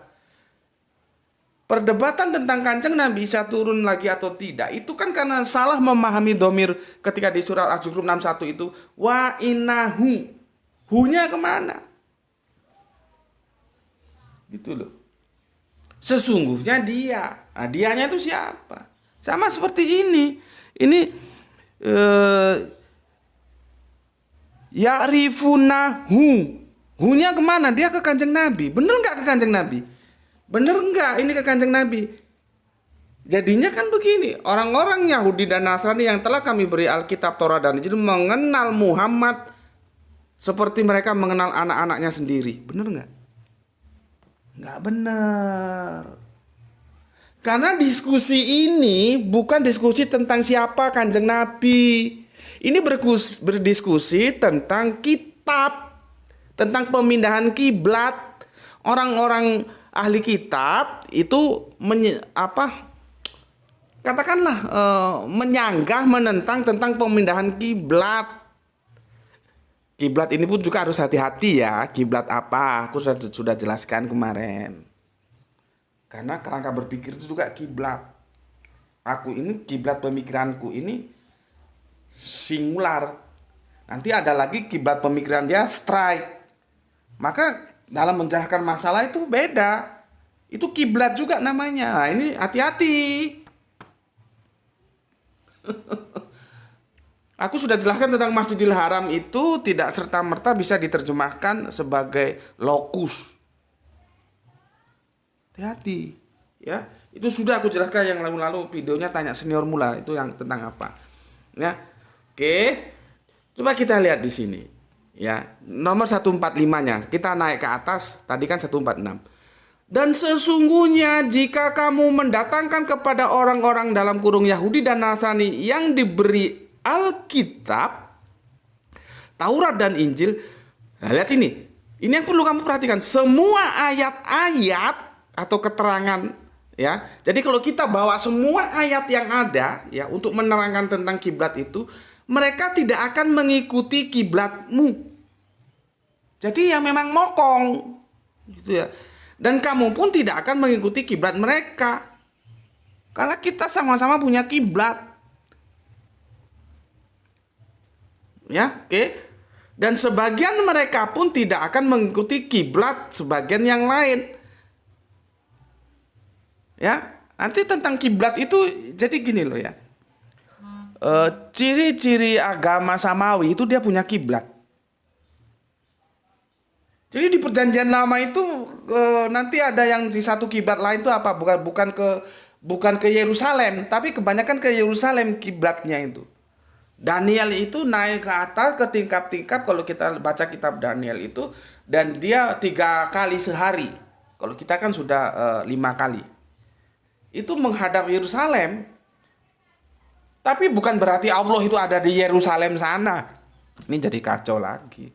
Perdebatan tentang Kanjeng Nabi Isa turun lagi atau tidak itu kan karena salah memahami domir ketika di surat Az-Zukhruf 61 itu wa innahu. Hu-nya kemana? Gitu loh. Sesungguhnya dia. Nah, dianya itu siapa? Sama seperti ini. Ini ya'rifunahu. Hu-nya kemana? Dia ke Kanjeng Nabi. Bener nggak ke Kanjeng Nabi? Bener nggak ini ke Kanjeng Nabi? Jadinya kan begini. Orang-orang Yahudi dan Nasrani yang telah kami beri Alkitab, Taurat dan Injil mengenal Muhammad seperti mereka mengenal anak-anaknya sendiri. Bener nggak? Nggak benar. Karena diskusi ini bukan diskusi tentang siapa Kanjeng Nabi. Ini berdiskusi tentang kitab, tentang pemindahan kiblat. Orang-orang ahli kitab itu katakanlah menyanggah, menentang tentang pemindahan kiblat. Kiblat ini pun juga harus hati-hati ya. Kiblat apa? Aku sudah jelaskan kemarin. Karena kerangka berpikir itu juga kiblat. Aku ini kiblat pemikiranku ini singular. Nanti ada lagi kiblat pemikiran dia strike. Maka dalam menjelaskan masalah itu beda. Itu kiblat juga namanya. Nah, ini hati-hati. Aku sudah jelaskan tentang Masjidil Haram itu tidak serta-merta bisa diterjemahkan sebagai lokus. Hati-hati, ya. Itu sudah aku jelaskan yang lalu-lalu videonya tanya senior mula itu yang tentang apa. Ya. Oke. Coba kita lihat di sini. Ya, nomor 145-nya. Kita naik ke atas, tadi kan 146. Dan sesungguhnya jika kamu mendatangkan kepada orang-orang dalam kurung Yahudi dan Nasrani yang diberi Alkitab, Taurat dan Injil. Nah, lihat ini. Ini yang perlu kamu perhatikan. Semua ayat-ayat atau keterangan, ya. Jadi kalau kita bawa semua ayat yang ada ya untuk menerangkan tentang kiblat itu, mereka tidak akan mengikuti kiblatmu. Jadi ya memang mokong. Gitu ya. Dan kamu pun tidak akan mengikuti kiblat mereka. Karena kita sama-sama punya kiblat. Ya, oke. Dan sebagian mereka pun tidak akan mengikuti kiblat sebagian yang lain. Ya, nanti tentang kiblat itu jadi gini loh ya. Ciri-ciri agama samawi itu dia punya kiblat. Jadi di perjanjian lama itu nanti ada yang di satu kiblat lain itu apa? Bukan ke Yerusalem, tapi kebanyakan ke Yerusalem kiblatnya itu. Daniel itu naik ke atas ke tingkat-tingkat kalau kita baca kitab Daniel itu, dan dia 3 kali sehari. Kalau kita kan sudah 5 kali. Itu menghadap Yerusalem. Tapi bukan berarti Allah itu ada di Yerusalem sana. Ini jadi kacau lagi.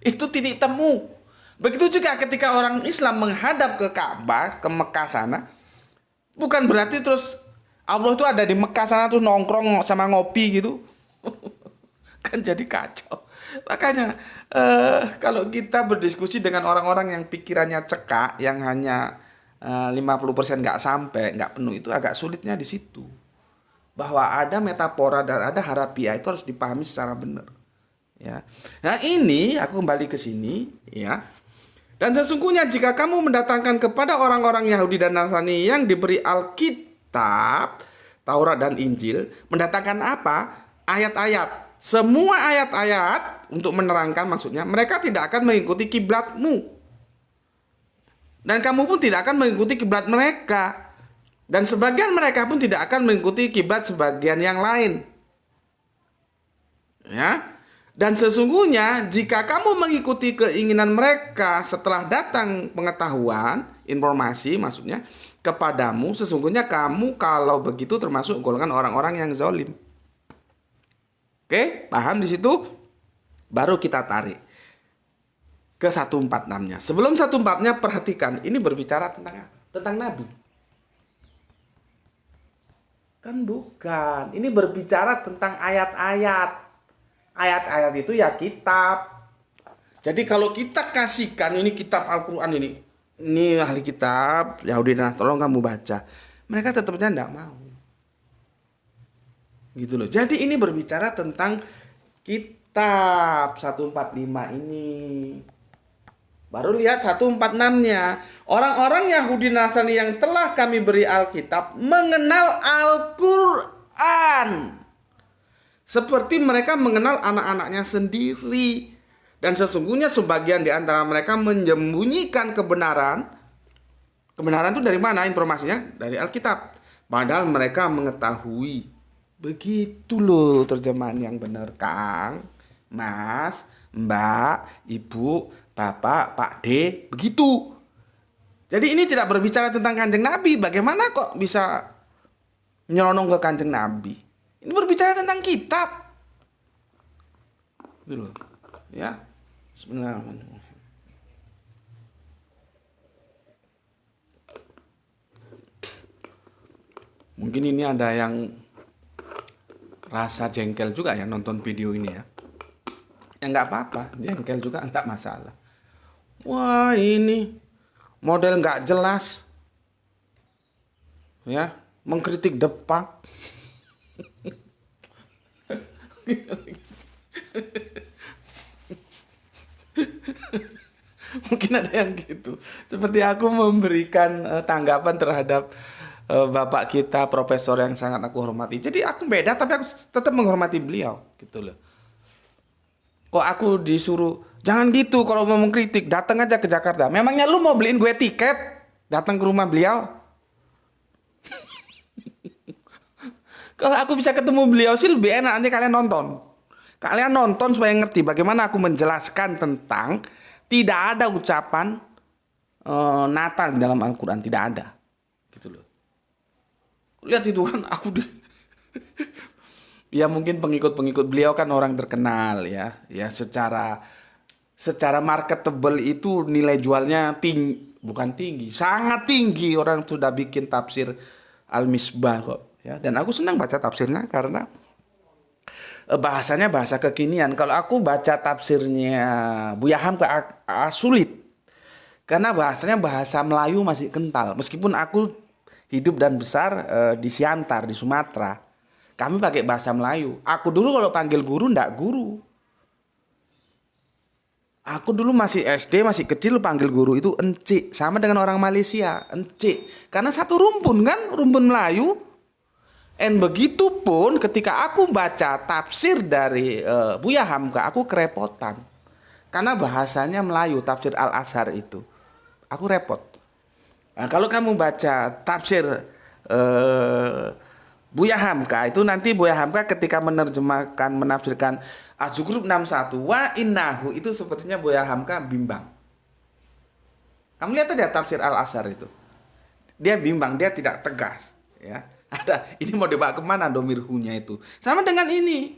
Itu titik temu. Begitu juga ketika orang Islam menghadap ke Ka'bah, ke Mekah sana, bukan berarti terus Allah itu ada di Mekah sana terus nongkrong sama ngopi gitu. Kan jadi kacau. Makanya kalau kita berdiskusi dengan orang-orang yang pikirannya cekak, yang hanya 50% nggak sampai, nggak penuh, itu agak sulitnya di situ. Bahwa ada metafora dan ada harafiah itu harus dipahami secara benar. Ya. Nah ini aku kembali ke sini ya. Dan sesungguhnya jika kamu mendatangkan kepada orang-orang Yahudi dan Nasrani yang diberi Alkitab, Taurat dan Injil, mendatangkan apa? Ayat-ayat. Semua ayat-ayat untuk menerangkan maksudnya, mereka tidak akan mengikuti kiblatmu. Dan kamu pun tidak akan mengikuti kiblat mereka. Dan sebagian mereka pun tidak akan mengikuti kiblat sebagian yang lain. Ya. Dan sesungguhnya jika kamu mengikuti keinginan mereka setelah datang pengetahuan, informasi maksudnya kepadamu, sesungguhnya kamu kalau begitu termasuk golongan orang-orang yang zalim. Oke, paham di situ? Baru kita tarik ke 146-nya. Sebelum 146-nya perhatikan, ini berbicara tentang Nabi. Kan bukan, ini berbicara tentang ayat-ayat. Ayat-ayat itu ya kitab. Jadi kalau kita kasihkan ini kitab Al-Quran ini ahli kitab Yahudi, nah tolong kamu baca, mereka tetapnya tidak mau. Gitu loh. Jadi ini berbicara tentang kitab 145 ini. Baru lihat 146-nya. Orang-orang Yahudi Nasrani yang telah kami beri Alkitab mengenal Al-Quran seperti mereka mengenal anak-anaknya sendiri. Dan sesungguhnya sebagian di antara mereka menyembunyikan kebenaran. Kebenaran itu dari mana informasinya? Dari Alkitab. Padahal mereka mengetahui. Begitu loh terjemahan yang benar, Kang, Mas, Mbak, Ibu, Bapak, Pak D. Begitu. Jadi ini tidak berbicara tentang Kanjeng Nabi. Bagaimana kok bisa nyelonong ke Kanjeng Nabi? Ini berbicara tentang kitab. Gitu loh. Ya. Bismillahirrahmanirrahim. Mungkin ini ada yang rasa jengkel juga ya nonton video ini ya. Ya nggak apa-apa, jengkel juga nggak masalah. Wah ini model nggak jelas, ya mengkritik Depak. Mungkin ada yang gitu. Seperti aku memberikan tanggapan terhadap bapak kita, profesor yang sangat aku hormati. Jadi aku beda, tapi aku tetap menghormati beliau, gitu loh. Kok aku disuruh jangan gitu kalau mau mengkritik, datang aja ke Jakarta. Memangnya lu mau beliin gue tiket datang ke rumah beliau? Kalau aku bisa ketemu beliau sih lebih enak, nanti kalian nonton. Kalian nonton supaya ngerti bagaimana aku menjelaskan tentang tidak ada ucapan Natal di dalam Al-Quran, tidak ada. Gitu loh. Lihat itu kan aku ya mungkin pengikut-pengikut beliau kan orang terkenal ya. Ya secara marketable itu nilai jualnya tinggi, bukan tinggi, sangat tinggi. Orang sudah bikin tafsir Al-Misbah kok ya. Dan aku senang baca tafsirnya karena bahasanya bahasa kekinian. Kalau aku baca tafsirnya Buya Hamka sulit. Karena bahasanya bahasa Melayu masih kental. Meskipun aku hidup dan besar di Siantar, di Sumatera. Kami pakai bahasa Melayu. Aku dulu kalau panggil guru ndak guru. Aku dulu masih SD, masih kecil panggil guru itu encik. Sama dengan orang Malaysia, encik. Karena satu rumpun kan, rumpun Melayu. Dan begitu pun ketika aku baca tafsir dari Buya Hamka, aku kerepotan. Karena bahasanya Melayu, tafsir Al-Azhar itu. Aku repot. Nah, kalau kamu baca tafsir Buya Hamka itu nanti Buya Hamka ketika menerjemahkan, menafsirkan Az-Zukhruf 61 wa innahu itu sepertinya Buya Hamka bimbang. Kamu lihat aja tafsir Al-Azhar itu. Dia bimbang, dia tidak tegas, ya. Ini mau dibawa kemana domir hu-nya itu? Sama dengan ini.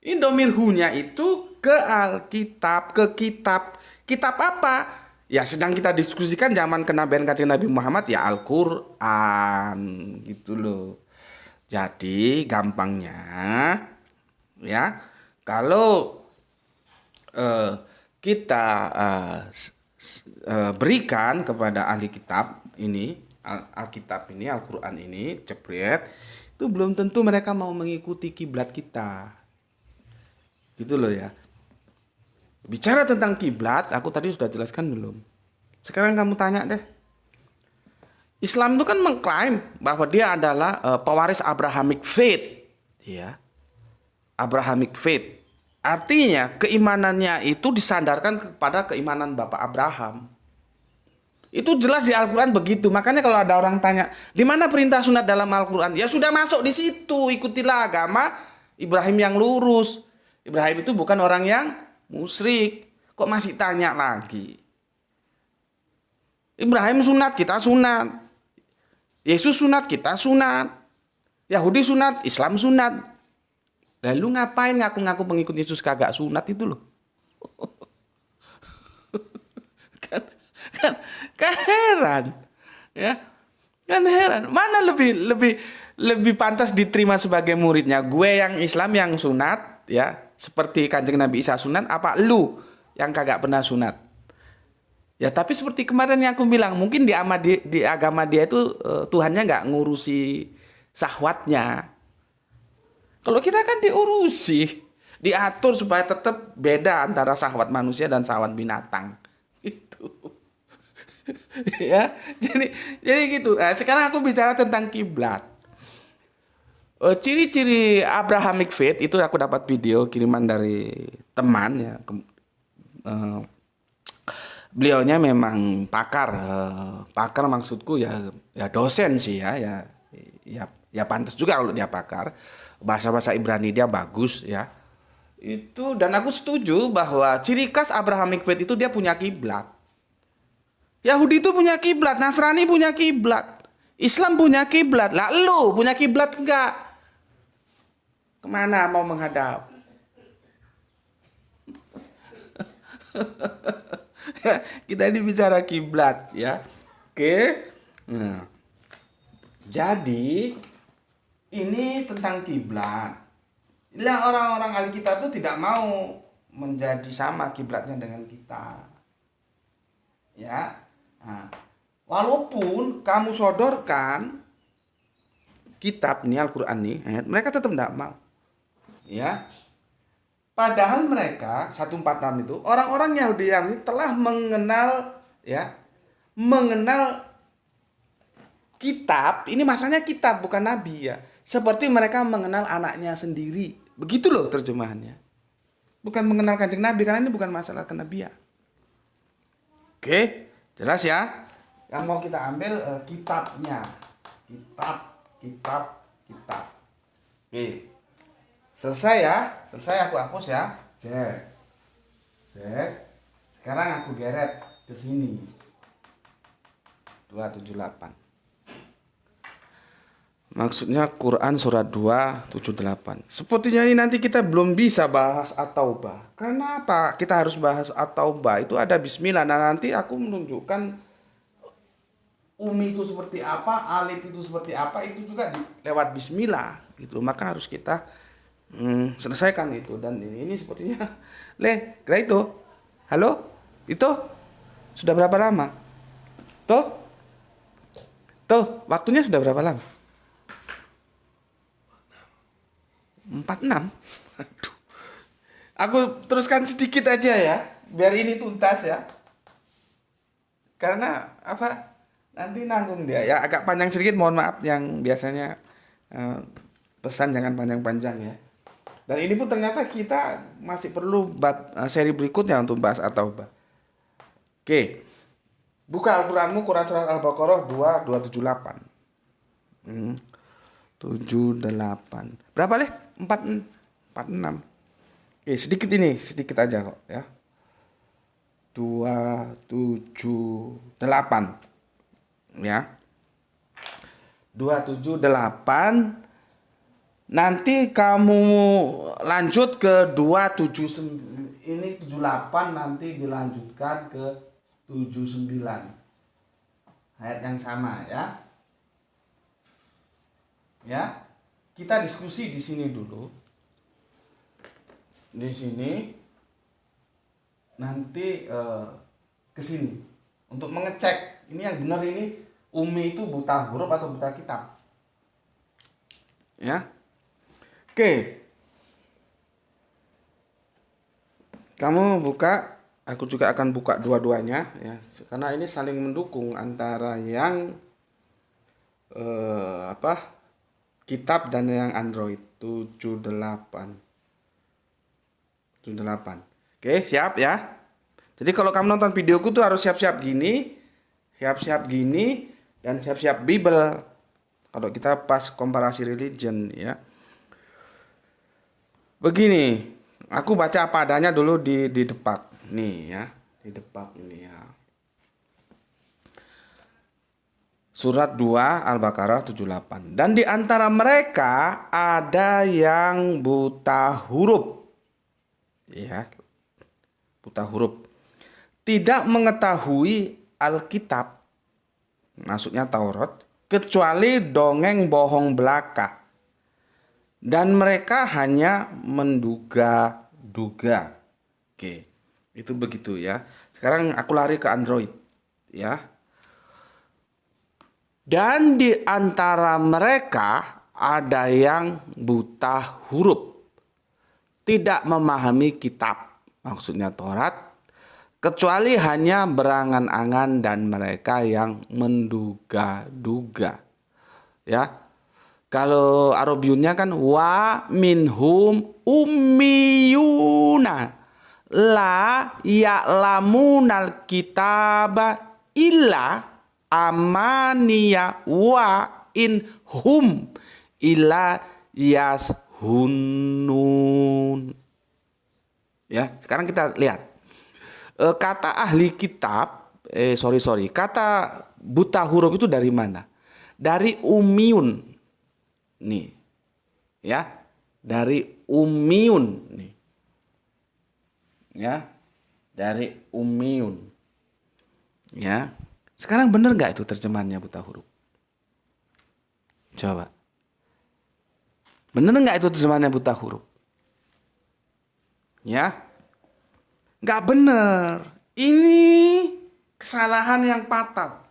Ini domir hu-nya itu ke Alkitab, ke kitab. Kitab apa? Ya sedang kita diskusikan zaman kenabian kanjeng Nabi Muhammad ya Al-Quran gitu loh. Jadi gampangnya ya kalau kita berikan kepada ahli kitab ini, Alkitab ini, Al-Quran ini, jebret, itu belum tentu mereka mau mengikuti kiblat kita. Gitu loh ya. Bicara tentang kiblat, aku tadi sudah jelaskan belum? Sekarang kamu tanya deh. Islam itu kan mengklaim bahwa dia adalah pewaris Abrahamic faith, ya. Abrahamic faith. Artinya keimanannya itu disandarkan kepada keimanan Bapak Abraham. Itu jelas di Al-Quran begitu. Makanya kalau ada orang tanya, di mana perintah sunat dalam Al-Quran? Ya sudah masuk di situ. Ikutilah agama Ibrahim yang lurus. Ibrahim itu bukan orang yang musyrik. Kok masih tanya lagi? Ibrahim sunat, kita sunat. Yesus sunat, kita sunat. Yahudi sunat, Islam sunat. Lalu ngapain ngaku-ngaku pengikut Yesus kagak sunat itu loh? kan heran. Ya. Kan heran. Mana lebih pantas diterima sebagai muridnya? Gue yang Islam yang sunat, ya, seperti Kanjeng Nabi Isa sunat, apa lu yang kagak pernah sunat? Ya tapi seperti kemarin yang aku bilang, mungkin di agama dia itu Tuhannya nggak ngurusi syahwatnya. Kalau kita kan diurusi, diatur supaya tetap beda antara syahwat manusia dan syahwat binatang. Gitu. Ya, jadi gitu. Nah, sekarang aku bicara tentang kiblat. Ciri-ciri Abrahamic faith itu aku dapat video kiriman dari teman ya. Beliaunya memang pakar, pakar maksudku ya dosen sih ya pantas juga kalau dia pakar. Bahasa-bahasa Ibrani dia bagus ya. Itu dan aku setuju bahwa ciri khas Abrahamic faith itu dia punya kiblat. Yahudi itu punya kiblat, Nasrani punya kiblat, Islam punya kiblat. Lah lu punya kiblat enggak? Kemana mau menghadap? Kita ini bicara kiblat ya. Oke. Nah, jadi ini tentang kiblat. Lah orang-orang ahli kitab itu tidak mau menjadi sama kiblatnya dengan kita. Ya. Nah, walaupun kamu sodorkan kitab nih Al-Qur'an nih, mereka tetap tidak mau. Ya. Padahal mereka 146 itu orang-orang Yahudi yang telah mengenal kitab. Ini masalahnya kitab bukan nabi ya. Seperti mereka mengenal anaknya sendiri. Begitu loh terjemahannya. Bukan mengenal Kanjeng Nabi karena ini bukan masalah kenabian. Oke, jelas ya? Yang mau kita ambil kitabnya. Kitab. Oke. Selesai ya. Selesai aku hapus ya. Cek. Sekarang aku geret ke sini. 278. Maksudnya Quran surat 278. Sepertinya ini nanti kita belum bisa bahas At-Taubah. Karena apa? Kita harus bahas At-Taubah. Itu ada bismillah. Nah, nanti aku menunjukkan umi itu seperti apa, alif itu seperti apa, itu juga lewat bismillah gitu. Maka harus kita selesaikan itu. Dan ini sepertinya kira itu. Halo? Itu sudah berapa lama? Tuh, waktunya sudah berapa lama? 46. Aduh. Aku teruskan sedikit aja ya, biar ini tuntas ya. Karena apa? Nanti nanggung dia ya, agak panjang sedikit, mohon maaf yang biasanya pesan jangan panjang-panjang ya. Dan ini pun ternyata kita masih perlu seri berikutnya untuk bahas At-Taubah. Oke. Buka Al-Qur'anmu, Quran surat Al-Baqarah 278. 78. Berapa leh? 46. Oke, sedikit aja kok ya. 278. Ya. 278. Nanti kamu lanjut ke 279. Ini 78 nanti dilanjutkan ke 79. Ayat yang sama ya. Ya, kita diskusi di sini dulu. Di sini nanti ke sini untuk mengecek ini yang benar, ini umi itu buta huruf atau buta kitab. Ya. Oke. Kamu buka, aku juga akan buka dua-duanya ya. Karena ini saling mendukung antara yang kitab dan yang Android. 78. Oke, siap ya. Jadi kalau kamu nonton videoku tuh harus siap-siap gini, dan siap-siap Bible. Kalau kita pas komparasi religion ya. Begini, aku baca apa adanya dulu di depak nih ya, di depak ini ya. Surat 2 Al-Baqarah 78. Dan di antara mereka ada yang buta huruf. Ya. Buta huruf. Tidak mengetahui Alkitab, maksudnya Taurat, kecuali dongeng bohong belaka. Dan mereka hanya menduga-duga. Oke, itu begitu ya. Sekarang aku lari ke Android ya. Dan di antara mereka ada yang buta huruf, tidak memahami kitab, maksudnya Taurat, kecuali hanya berangan-angan, dan mereka yang menduga-duga. Ya. Kalau Arabiunnya kan wa minhum ummiyuna la ya'lamunal kitaba illa amaniya wa in hum illa yashunun. Ya, sekarang kita lihat. Kata ahli kitab, kata buta huruf itu dari mana? Dari ummiun. Nih. Ya. dari ummiyun nih. Ya, dari ummiyun. Ya. Sekarang benar nggak itu terjemahannya buta huruf? Coba. Benar nggak itu terjemahannya buta huruf? Ya, nggak benar. Ini kesalahan yang fatal.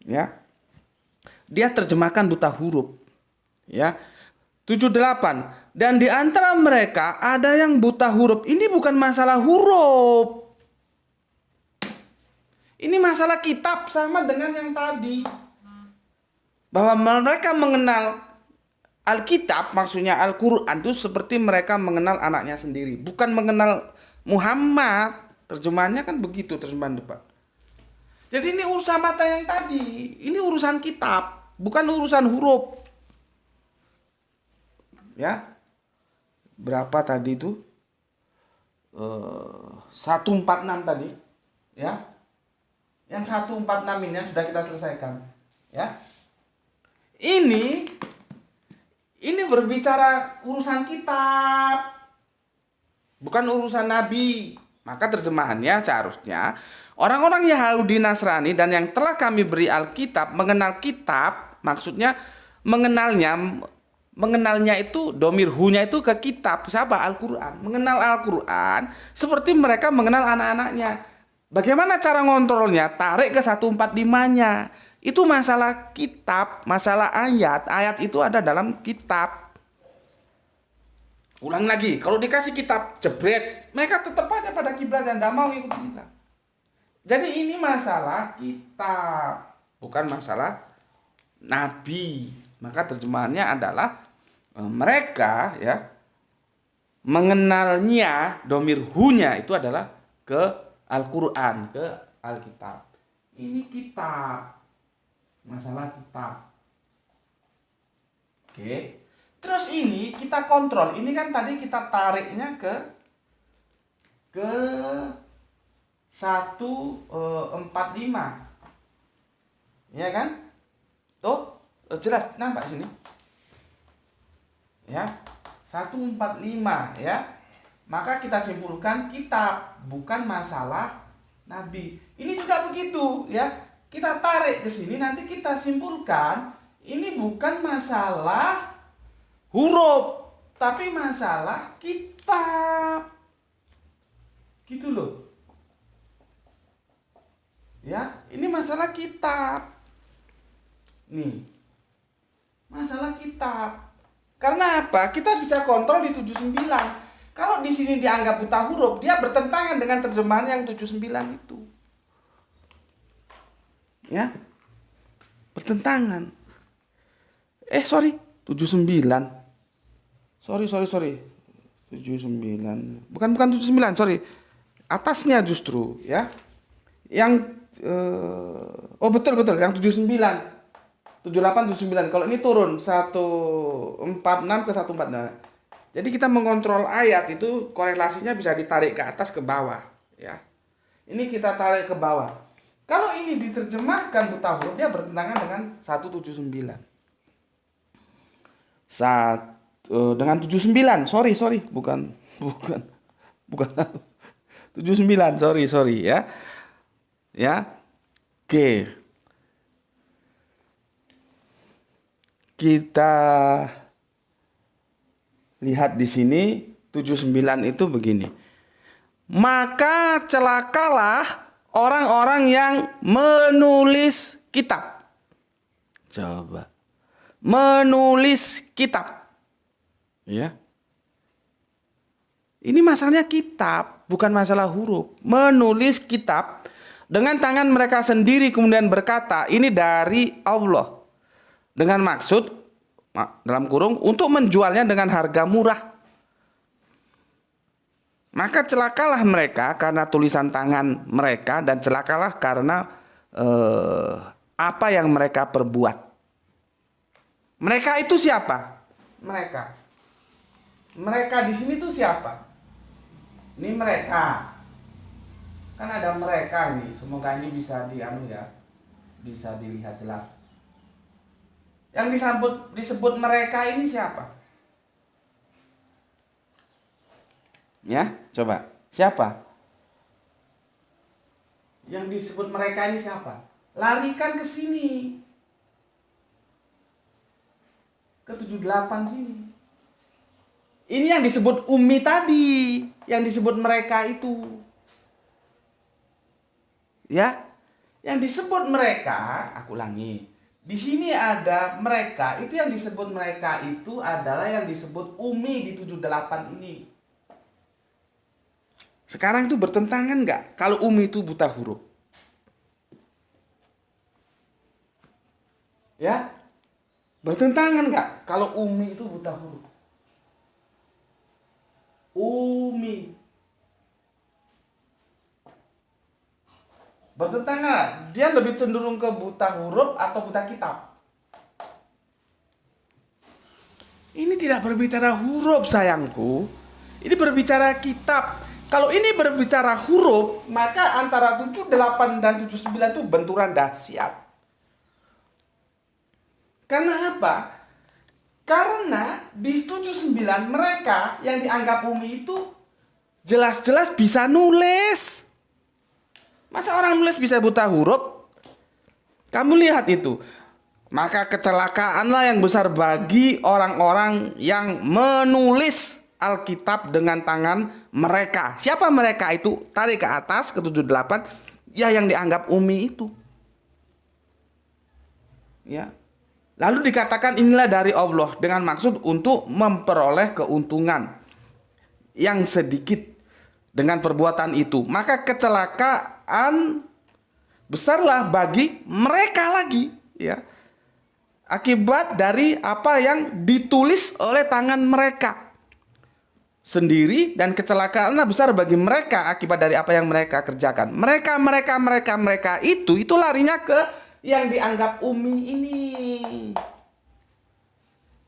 Ya, dia terjemahkan buta huruf. Ya, 78. Dan di antara mereka ada yang buta huruf. Ini bukan masalah huruf. Ini masalah kitab, sama dengan yang tadi. Bahwa mereka mengenal Alkitab, maksudnya Al-Quran itu seperti mereka mengenal anaknya sendiri. Bukan mengenal Muhammad. Terjemahannya kan begitu terjemahan depan. Jadi ini urusan mata yang tadi. Ini urusan kitab, bukan urusan huruf. Ya. Berapa tadi itu? 146 tadi. Ya. Yang 146 ini yang sudah kita selesaikan. Ya. Ini berbicara urusan kitab, bukan urusan nabi. Maka terjemahannya seharusnya orang-orang Yahudi Nasrani dan yang telah kami beri Alkitab mengenal kitab, maksudnya mengenalnya itu domir hunya itu ke kitab, siapa? Al-Quran. Mengenal Al-Quran seperti mereka mengenal anak-anaknya. Bagaimana cara ngontrolnya? Tarik ke 145-nya. Itu masalah kitab, masalah ayat. Ayat itu ada dalam kitab. Ulang lagi, kalau dikasih kitab jebret, mereka tetap aja pada kiblat dan tidak mau ikut kita. Jadi ini masalah kitab, bukan masalah nabi. Maka terjemahannya adalah mereka ya mengenalnya, domir hunya itu adalah ke Al-Quran, ke Alkitab. Ini kitab, masalah kitab. Oke. Terus ini kita kontrol. Ini kan tadi kita tariknya ke 145. Ya kan? Tuh, jelas nampak sini. Ya. 145 ya. Maka kita simpulkan kitab, bukan masalah nabi. Ini juga begitu ya. Kita tarik ke sini, nanti kita simpulkan ini bukan masalah huruf, tapi masalah kitab. Gitu loh. Ya, ini masalah kitab. Nih. Masalah kitab. Karena apa? Kita bisa kontrol di 79. Kalau di sini dianggap buta huruf, dia bertentangan dengan terjemahan yang 79 itu. Ya. Bertentangan. 79. Sorry. 79. Bukan 79, sorry. Atasnya justru, ya. Yang betul yang 79. 78 79. Kalau ini turun 146 ke 146. Nah, jadi kita mengontrol ayat itu korelasinya bisa ditarik ke atas ke bawah, ya. Ini kita tarik ke bawah. Kalau ini diterjemahkan buta huruf, dia bertentangan dengan 179. Dengan 79, sorry, bukan 79, sorry ya. Ya. Oke. Kita lihat di sini 79 itu begini. Maka celakalah orang-orang yang menulis kitab. Coba. Menulis kitab. Ya. Ini masalahnya kitab, bukan masalah huruf. Menulis kitab dengan tangan mereka sendiri kemudian berkata, ini dari Allah. Dengan maksud dalam kurung untuk menjualnya dengan harga murah. Maka celakalah mereka karena tulisan tangan mereka, dan celakalah karena apa yang mereka perbuat. Mereka itu siapa? Mereka di sini tuh siapa? Ini mereka. Kan ada mereka ini. Semoga ini bisa bisa dilihat jelas. Yang disebut mereka ini siapa? Ya, coba. Siapa? Yang disebut mereka ini siapa? Larikan ke sini. Ke 78 sini. Ini yang disebut Umi tadi, yang disebut mereka itu. Ya, yang disebut mereka, aku ulangi. Di sini ada mereka, itu yang disebut mereka itu adalah yang disebut Umi di 78 ini. Sekarang itu bertentangan nggak kalau Umi itu buta huruf? Ya, bertentangan nggak kalau Umi itu buta huruf? Umi. Bertentangan. Dia lebih cenderung ke buta huruf atau buta kitab? Ini tidak berbicara huruf sayangku. Ini berbicara kitab. Kalau ini berbicara huruf, maka antara 78 dan 79 itu benturan dahsyat. Karena apa? Karena di 79 mereka yang dianggap Umi itu jelas-jelas bisa nulis. Masa orang nulis bisa buta huruf? Kamu lihat itu. Maka kecelakaanlah yang besar bagi orang-orang yang menulis Alkitab dengan tangan mereka. Siapa mereka itu? Tarik ke atas ke 78. Ya, yang dianggap Umi itu. Ya. Lalu dikatakan inilah dari Allah dengan maksud untuk memperoleh keuntungan yang sedikit dengan perbuatan itu. Maka kecelakaan besarlah bagi mereka lagi, ya. Akibat dari apa yang ditulis oleh tangan mereka sendiri, dan kecelakaanlah besar bagi mereka akibat dari apa yang mereka kerjakan. Mereka itu larinya ke yang dianggap Umi ini.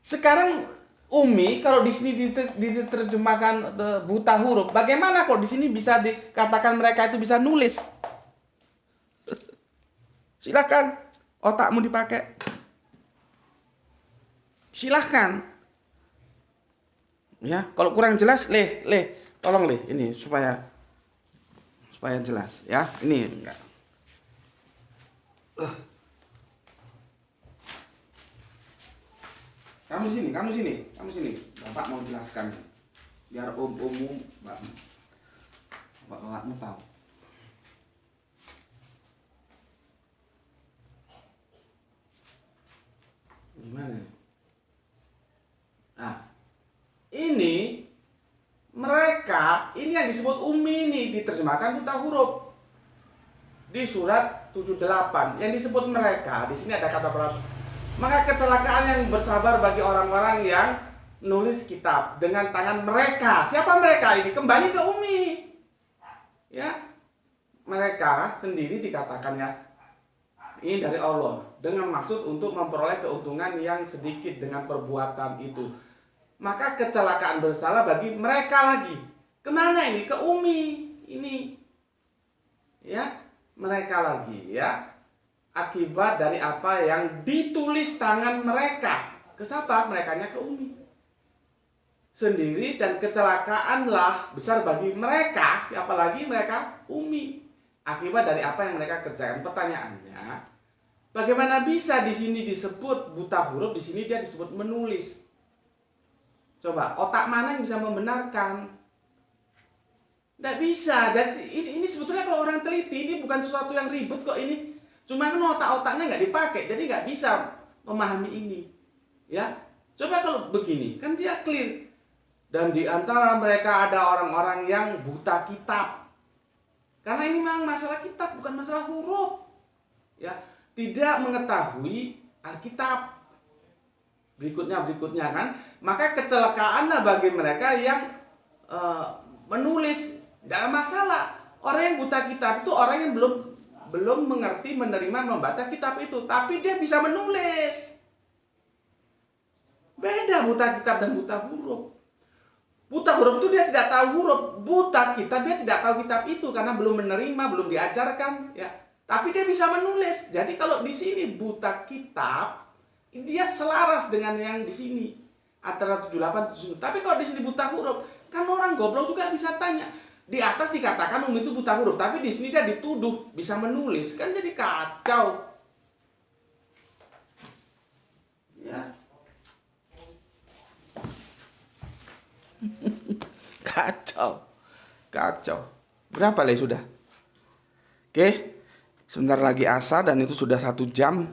Sekarang Umi kalau di sini diterjemahkan buta huruf, bagaimana kok di sini bisa dikatakan mereka itu bisa nulis? Silakan otakmu dipakai. Silahkan. Ya, kalau kurang jelas, tolong ini supaya jelas, ya. Ini enggak. Kamu sini. Bapak mau jelaskan. Biar umum bapakmu tahu. Gimana? Nah, ini mereka, ini yang disebut Umi ini diterjemahkan buta huruf di surat 78. Yang disebut mereka di sini ada kata berapa? Maka kecelakaan yang bersabar bagi orang-orang yang nulis kitab dengan tangan mereka. Siapa mereka ini? Kembali ke Umi. Ya, mereka sendiri dikatakannya ini dari Allah dengan maksud untuk memperoleh keuntungan yang sedikit dengan perbuatan itu. Maka kecelakaan bersalah bagi mereka lagi. Kemana ini? Ke Umi ini. Ya, mereka lagi, ya. Akibat dari apa yang ditulis tangan mereka. Ke siapa? Merekanya ke Umi sendiri, dan kecelakaanlah besar bagi mereka. Siapa lagi? Mereka Umi. Akibat dari apa yang mereka kerjakan. Pertanyaannya, bagaimana bisa di sini disebut buta huruf, di sini dia disebut menulis? Coba, otak mana yang bisa membenarkan? Tidak bisa. Jadi ini sebetulnya kalau orang teliti, ini bukan sesuatu yang ribut kok ini. Cuma kan otak-otaknya nggak dipakai, jadi nggak bisa memahami ini. Ya, coba kalau begini, kan dia clear. Dan di antara mereka ada orang-orang yang buta kitab. Karena ini memang masalah kitab, bukan masalah huruf. Ya, tidak mengetahui Alkitab. Berikutnya kan, maka kecelakaanlah bagi mereka yang menulis. Tidak ada masalah. Orang yang buta kitab itu orang yang belum mengerti, menerima, membaca kitab itu, tapi dia bisa menulis. Beda buta kitab dan buta huruf. Buta huruf itu dia tidak tahu huruf. Buta kitab dia tidak tahu kitab itu karena belum menerima, belum diajarkan, ya. Tapi dia bisa menulis. Jadi kalau di sini buta kitab, dia selaras dengan yang di sini antara 78 dan 79. Tapi kalau di sini buta huruf, Kan orang goblok juga bisa tanya. Di atas dikatakan Umi itu buta huruf, tapi di sini dia dituduh bisa menulis, kan jadi kacau. Ya. Kacau. Kacau. Berapa Le sudah? Oke. Sebentar lagi asar dan itu sudah 1 jam.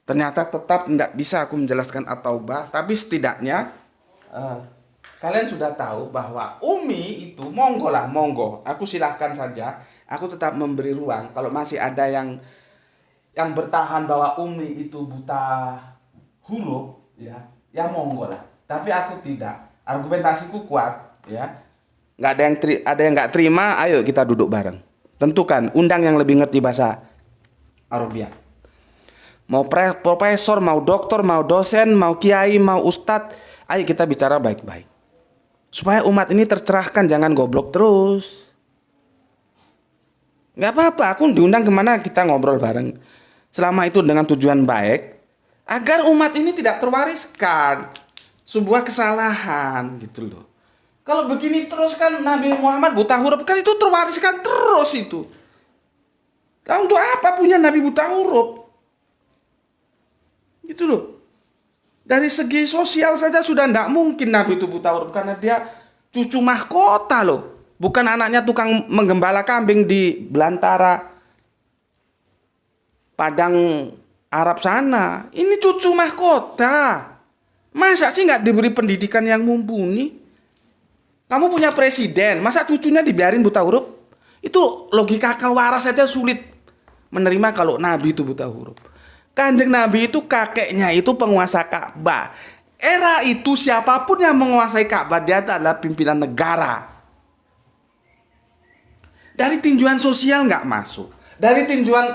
Ternyata tetap tidak bisa aku menjelaskan at-taubah. Tapi setidaknya kalian sudah tahu bahwa Umi itu monggo lah, monggo. Aku silahkan saja. Aku tetap memberi ruang. Kalau masih ada yang bertahan bahwa Umi itu buta huruf, ya monggo lah. Tapi aku tidak. Argumentasiku kuat, ya. Nggak ada yang nggak terima. Ayo kita duduk bareng. Tentukan, undang yang lebih ngerti bahasa Arabia. Mau profesor, mau doktor, mau dosen, mau kiai, mau ustadz, ayo kita bicara baik-baik. Supaya umat ini tercerahkan, jangan goblok terus. Nggak apa-apa, aku diundang kemana kita ngobrol bareng. Selama itu dengan tujuan baik, agar umat ini tidak terwariskan sebuah kesalahan gitu loh. Kalau begini terus kan Nabi Muhammad buta huruf, kan itu terwariskan terus itu. Nah, untuk apa punya Nabi buta huruf? Gitu loh. Dari segi sosial saja sudah tidak mungkin Nabi itu buta huruf, karena dia cucu mahkota loh. Bukan anaknya tukang menggembala kambing di belantara Padang Arab sana. Ini cucu mahkota. Masa sih nggak diberi pendidikan yang mumpuni? Kamu punya presiden, masa cucunya dibiarin buta huruf? Itu logika akal waras saja sulit menerima kalau Nabi itu buta huruf. Kanjeng Nabi itu kakeknya itu penguasa Ka'bah. Era itu siapapun yang menguasai Ka'bah, dia adalah pimpinan negara. Dari tinjauan sosial nggak masuk. Dari tinjauan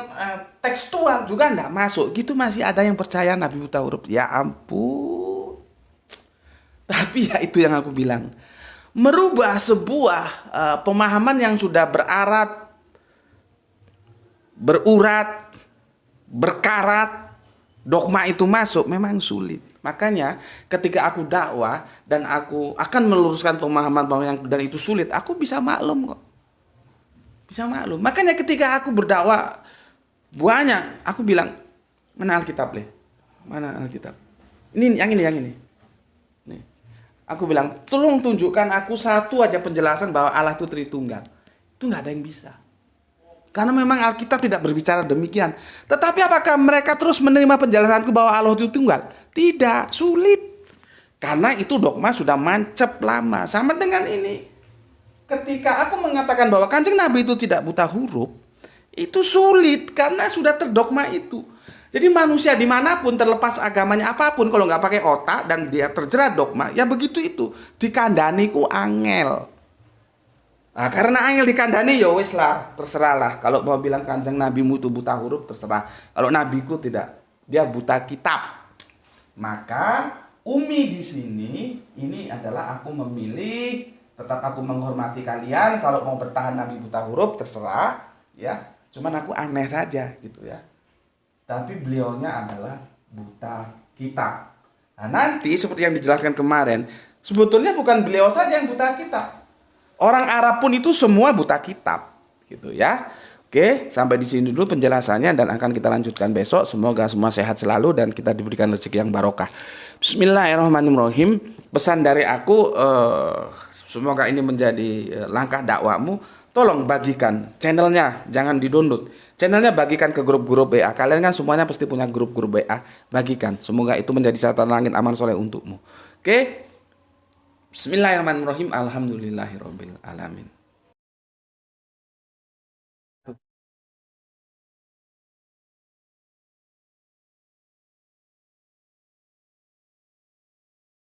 tekstual juga nggak masuk. Gitu masih ada yang percaya Nabi buta huruf. Ya ampun. Tapi ya itu yang aku bilang. Merubah sebuah pemahaman yang sudah berurat, berkarat, dogma itu masuk memang sulit. Makanya ketika aku dakwah dan aku akan meluruskan pemahaman yang dan itu sulit, aku bisa maklum kok. Bisa maklum. Makanya ketika aku berdakwah banyak, aku bilang, mana Alkitab Le? Mana Alkitab? Ini, yang ini. Nih. Aku bilang, tolong tunjukkan aku satu aja penjelasan bahwa Allah itu Tritunggal. Itu nggak ada yang bisa. Karena memang Alkitab tidak berbicara demikian. Tetapi apakah mereka terus menerima penjelasanku bahwa Allah itu tunggal? Tidak, sulit. Karena itu dogma sudah mancep lama. Sama dengan ini. Ketika aku mengatakan bahwa Kanjeng Nabi itu tidak buta huruf, itu sulit karena sudah terdogma itu. Jadi manusia dimanapun, terlepas agamanya apapun, kalau nggak pakai otak dan dia terjerat dogma, ya begitu itu. Dikandani ku angel. Nah, karena angel dikandani ya wis lah, terserah lah. Kalau mau bilang Kanjeng Nabimu itu buta huruf, terserah. Kalau nabiku tidak, dia buta kitab. Maka Umi di sini ini adalah aku memilih, tetap aku menghormati kalian. Kalau mau bertahan Nabi buta huruf, terserah, ya. Cuman aku aneh saja gitu ya. Tapi beliaunya adalah buta kitab. Nah, nanti seperti yang dijelaskan kemarin, sebetulnya bukan beliau saja yang buta kitab. Orang Arab pun itu semua buta kitab, gitu ya. Oke, sampai di sini dulu penjelasannya dan akan kita lanjutkan besok. Semoga semua sehat selalu dan kita diberikan rezeki yang barokah. Bismillahirrahmanirrahim. Pesan dari aku, semoga ini menjadi langkah dakwahmu. Tolong bagikan channelnya, jangan di-download. Channelnya bagikan ke grup-grup WA. Kalian kan semuanya pasti punya grup-grup WA. Bagikan. Semoga itu menjadi catatan langit aman soleh untukmu. Oke. Bismillahirrahmanirrahim. Alhamdulillahirabbil alamin.